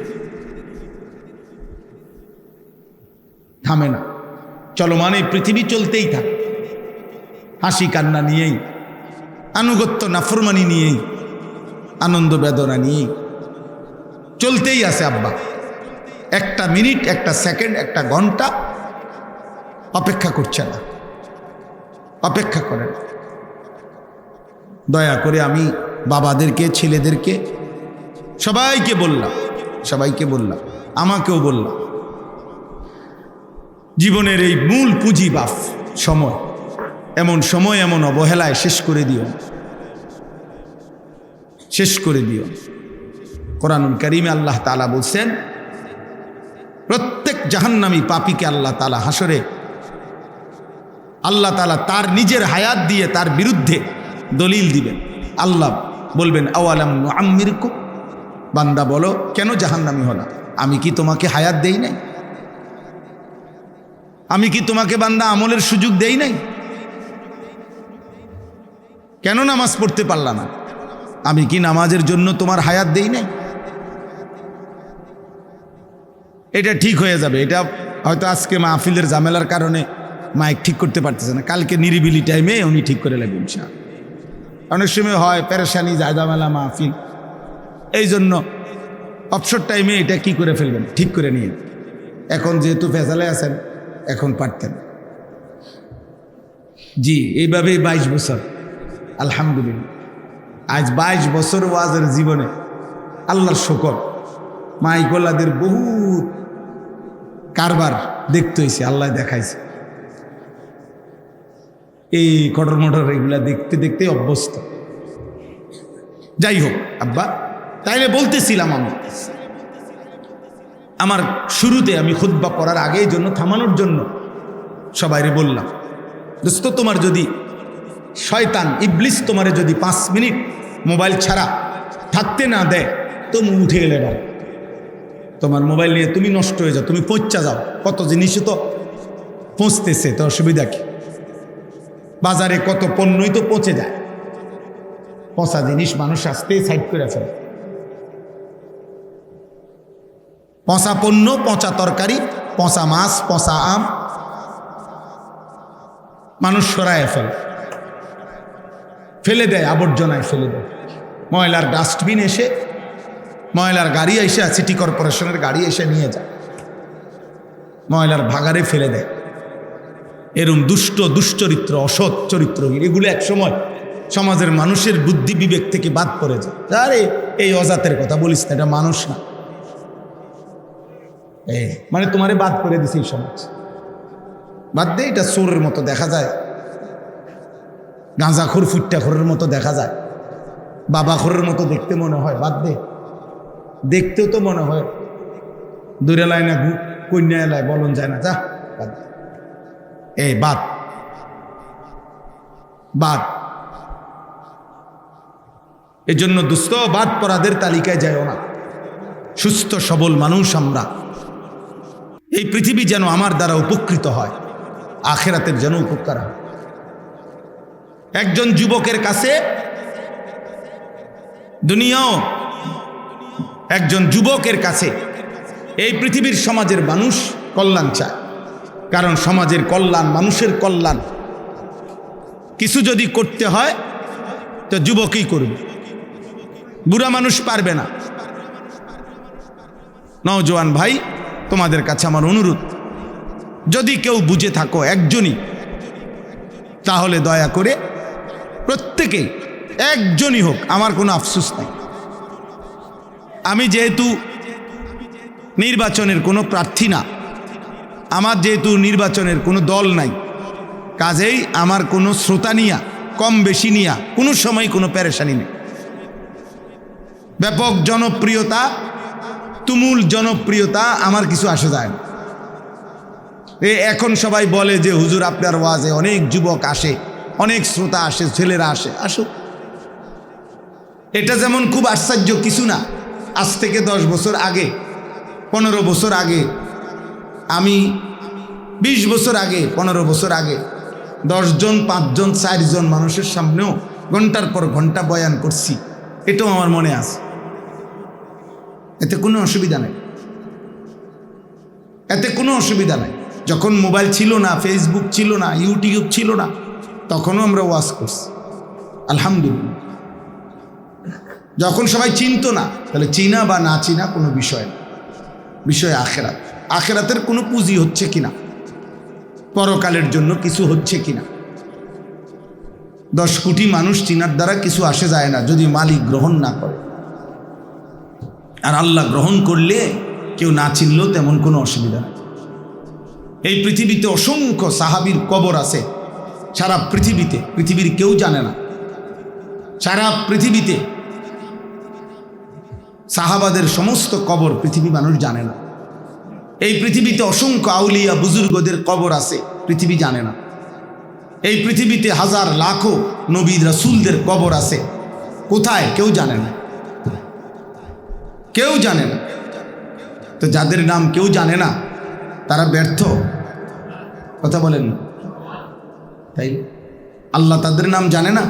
না। চলমান এই পৃথিবী চলতেই থাকে, হাসি কান্না নিয়েই, আনুগত্য নাফরমানি নিয়েই, আনন্দ বেদনা নিয়েই চলতেই আছে। আব্বা একটা মিনিট, একটা সেকেন্ড, একটা ঘন্টা অপেক্ষা করছে না, অপেক্ষা করেন। দয়া করে আমি বাবাদেরকে, ছেলেদেরকে, সবাইকে বললাম, আমাকেও বললাম, জীবনের এই মূল পুঁজি বাফ সময়, এমন সময় এমন অবহেলায় শেষ করে দিও। কোরআনুল কারীমে আল্লাহ তাআলা বলছেন, প্রত্যেক জাহান্নামী পাপীকে আল্লাহ তাআলা হাসরে আল্লাহ তাআলা তার নিজের হায়াত দিয়ে তার বিরুদ্ধে দলিল দিবেন। আল্লাহ বলবেন, আওয়ালাম নুআম্মিরকুম, বান্দা বলো কেন জাহান্নামী হলা? আমি কি তোমাকে হায়াত দেই নাই? আমি কি তোমাকে বান্দা আমলের সুযোগ দেই নাই? কেন নামাজ পড়তে পারলা না? আমি কি নামাজের জন্য তোমার হায়াত দেই নাই? এটা ঠিক হয়ে যাবে। এটা হয়তো আজকে মাহফিলের ঝামেলার কারণে মাইক ঠিক করতে পারতেছে না, কালকে নিরিবিলি টাইমে উনি ঠিক করে লাগবেন। অনেক সময় হয় পেরেশানি, ঝামেলা মাহফিল, এই জন্য অবসর টাইমে এটা কি করে ফেলবেন, ঠিক করে নিয়ে। এখন যেহেতু ফেসালে আছেন, এখন পারতেন। জি, এইভাবেই 22 বছর, আলহামদুলিল্লাহ। আজ 22 বছর ওয়াজের জীবনে আল্লাহর শুকর, মাইকোলাদের বহুত কারবার দেখতে হয়েছে, আল্লাহ দেখাইছে। এই কটর মটর এগুলা দেখতে দেখতে অভ্যস্ত। যাই হোক আব্বা, তাইলে বলতেছিলাম, আমার শুরুতে আমি খুতবা পড়ার আগে এই জন্য থামানোর জন্য সবাইরে বললাম, দোস্ত তোমার যদি শয়তান ইবলিস তোমারে যদি 5 মিনিট মোবাইল ছাড়া থাকতে না দেয়, তুমি উঠে গেলে না, তোমার মোবাইল নিয়ে তুমি নষ্ট হয়ে যাও, তুমি পচা যাও। কত জিনিসই তো পচতেছে, তো অসুবিধা কি? বাজারে কত পণ্যই তো পচে যায়, পচা জিনিস মানুষ আসতেই সাইড করে ফেলে। পচা পণ্য, পচা তরকারি, পচা মাছ, পচা আম মানুষ সরায় ফেলে দেয়, আবর্জনায় ফেলে দেয়। ময়লার ডাস্টবিন এসে, ময়লার গাড়ি এসে, সিটি কর্পোরেশনের গাড়ি এসে নিয়ে যায়, ময়লার ভাগারে ফেলে দেয়। এরম দুশ্চরিত্র, অসৎ চরিত্র, এগুলো একসময় সমাজের মানুষের বুদ্ধি বিবেক থেকে বাদ পড়ে যায়। আরে এই অজাতের কথা বলিস না, এটা মানুষ না, মানে তোমারে বাদ করে দিছে এই সমাজ। বাদ দে, এটা চোরের মতো দেখা যায়, গাঁজাখোর ফুট্টাখোরের মতো দেখা যায়, বাবাখোরের মতো দেখতে মনে হয়। বাদ দে, দেখতেও তো মনে হয় দূরে লাই না, কন্যা এলায় বলন যায় না, যা বাদ দে। এই বাদ এই জন্য দুস্থ বাদ পরাদের তালিকায় যায়ও না। সুস্থ সবল মানুষ আমরা, এই পৃথিবী যেন আমার দ্বারা উপকৃত হয়, আখিরাতের যেন উপকার হয়। একজন যুবকের কাছে দুনিয়াও, একজন যুবকের কাছে এই পৃথিবীর সমাজের মানুষ কল্যাণ চায়। কারণ সমাজের কল্যাণ, মানুষের কল্যাণ কিছু যদি করতে হয় তো যুবকই করবে, বুড়া মানুষ পারবে না। নওজোয়ান ভাই, তোমাদের কাছে আমার অনুরোধ, যদি কেউ বুঝে থাকো একজনই, তাহলে দয়া করে প্রত্যেকেই একজনই হোক, আমার কোনো আফসোস নাই। আমি যেহেতু নির্বাচনের কোনো প্রার্থী না, আমার যেহেতু নির্বাচনের কোনো দল নাই, কাজেই আমার কোনো শ্রোতা নিয়া, কম বেশি নিয়া কোনো সময় কোনো পেরেশানি নেই। ব্যাপক জনপ্রিয়তা, তুমুল জনপ্রিয়তা আমার কিছু আসে যায় না। এখন সবাই বলে যে হুজুর আপনার ওয়াজে অনেক যুবক আসে, অনেক শ্রোতা আসে, ছেলেরা আসে, আসুক। এটা যেমন খুব আশ্চর্য কিছু না। আজ থেকে 10 বছর আগে, 15 বছর আগে আমি 20 বছর আগে, 15 বছর আগে 10 জন, 5 জন, 4 জন মানুষের সামনেও ঘন্টার পর ঘন্টা বয়ান করছি, এটাও আমার মনে আছে। এতে কোনো অসুবিধা নাই, এতে কোনো অসুবিধা নাই। যখন মোবাইল ছিল না, ফেসবুক ছিল না, ইউটিউব ছিল না, তখনও আমরা ওয়াজ করছি, আলহামদুলিল্লাহ। যখন সবাই চিনতো না, তাহলে চিনা বা না চিনা কোনো বিষয় না, বিষয় আখেরাত। আখেরাতের কোনো পুঁজি হচ্ছে কিনা, পরকালের জন্য কিছু হচ্ছে কিনা। 10 কোটি মানুষ চিনার দ্বারা কিছু আসে যায় না, যদি মালিক গ্রহণ না করে। আর আল্লাহ গ্রহণ করলে কেউ না চিনলেও তেমন কোনো অসুবিধা নেই। এই পৃথিবীতে অসংখ্য সাহাবীর কবর আছে, সারা পৃথিবীতে, পৃথিবীর কেউ জানে না। সারা পৃথিবীতে সাহাবাদের সমস্ত কবর পৃথিবী মানুষ জানে না। এই পৃথিবীতে অসংখ্য আউলিয়া বুজুর্গদের কবর আছে, পৃথিবী জানে না। এই পৃথিবীতে হাজার লাখো নবী রাসূলদের কবর আছে, কোথায় কেউ জানে না, কেউ জানে না। তো যাদের নাম কেউ জানে না তারা ব্যর্থ, কথা বলেন না, তাই আল্লাহ তাদের নাম জানে না।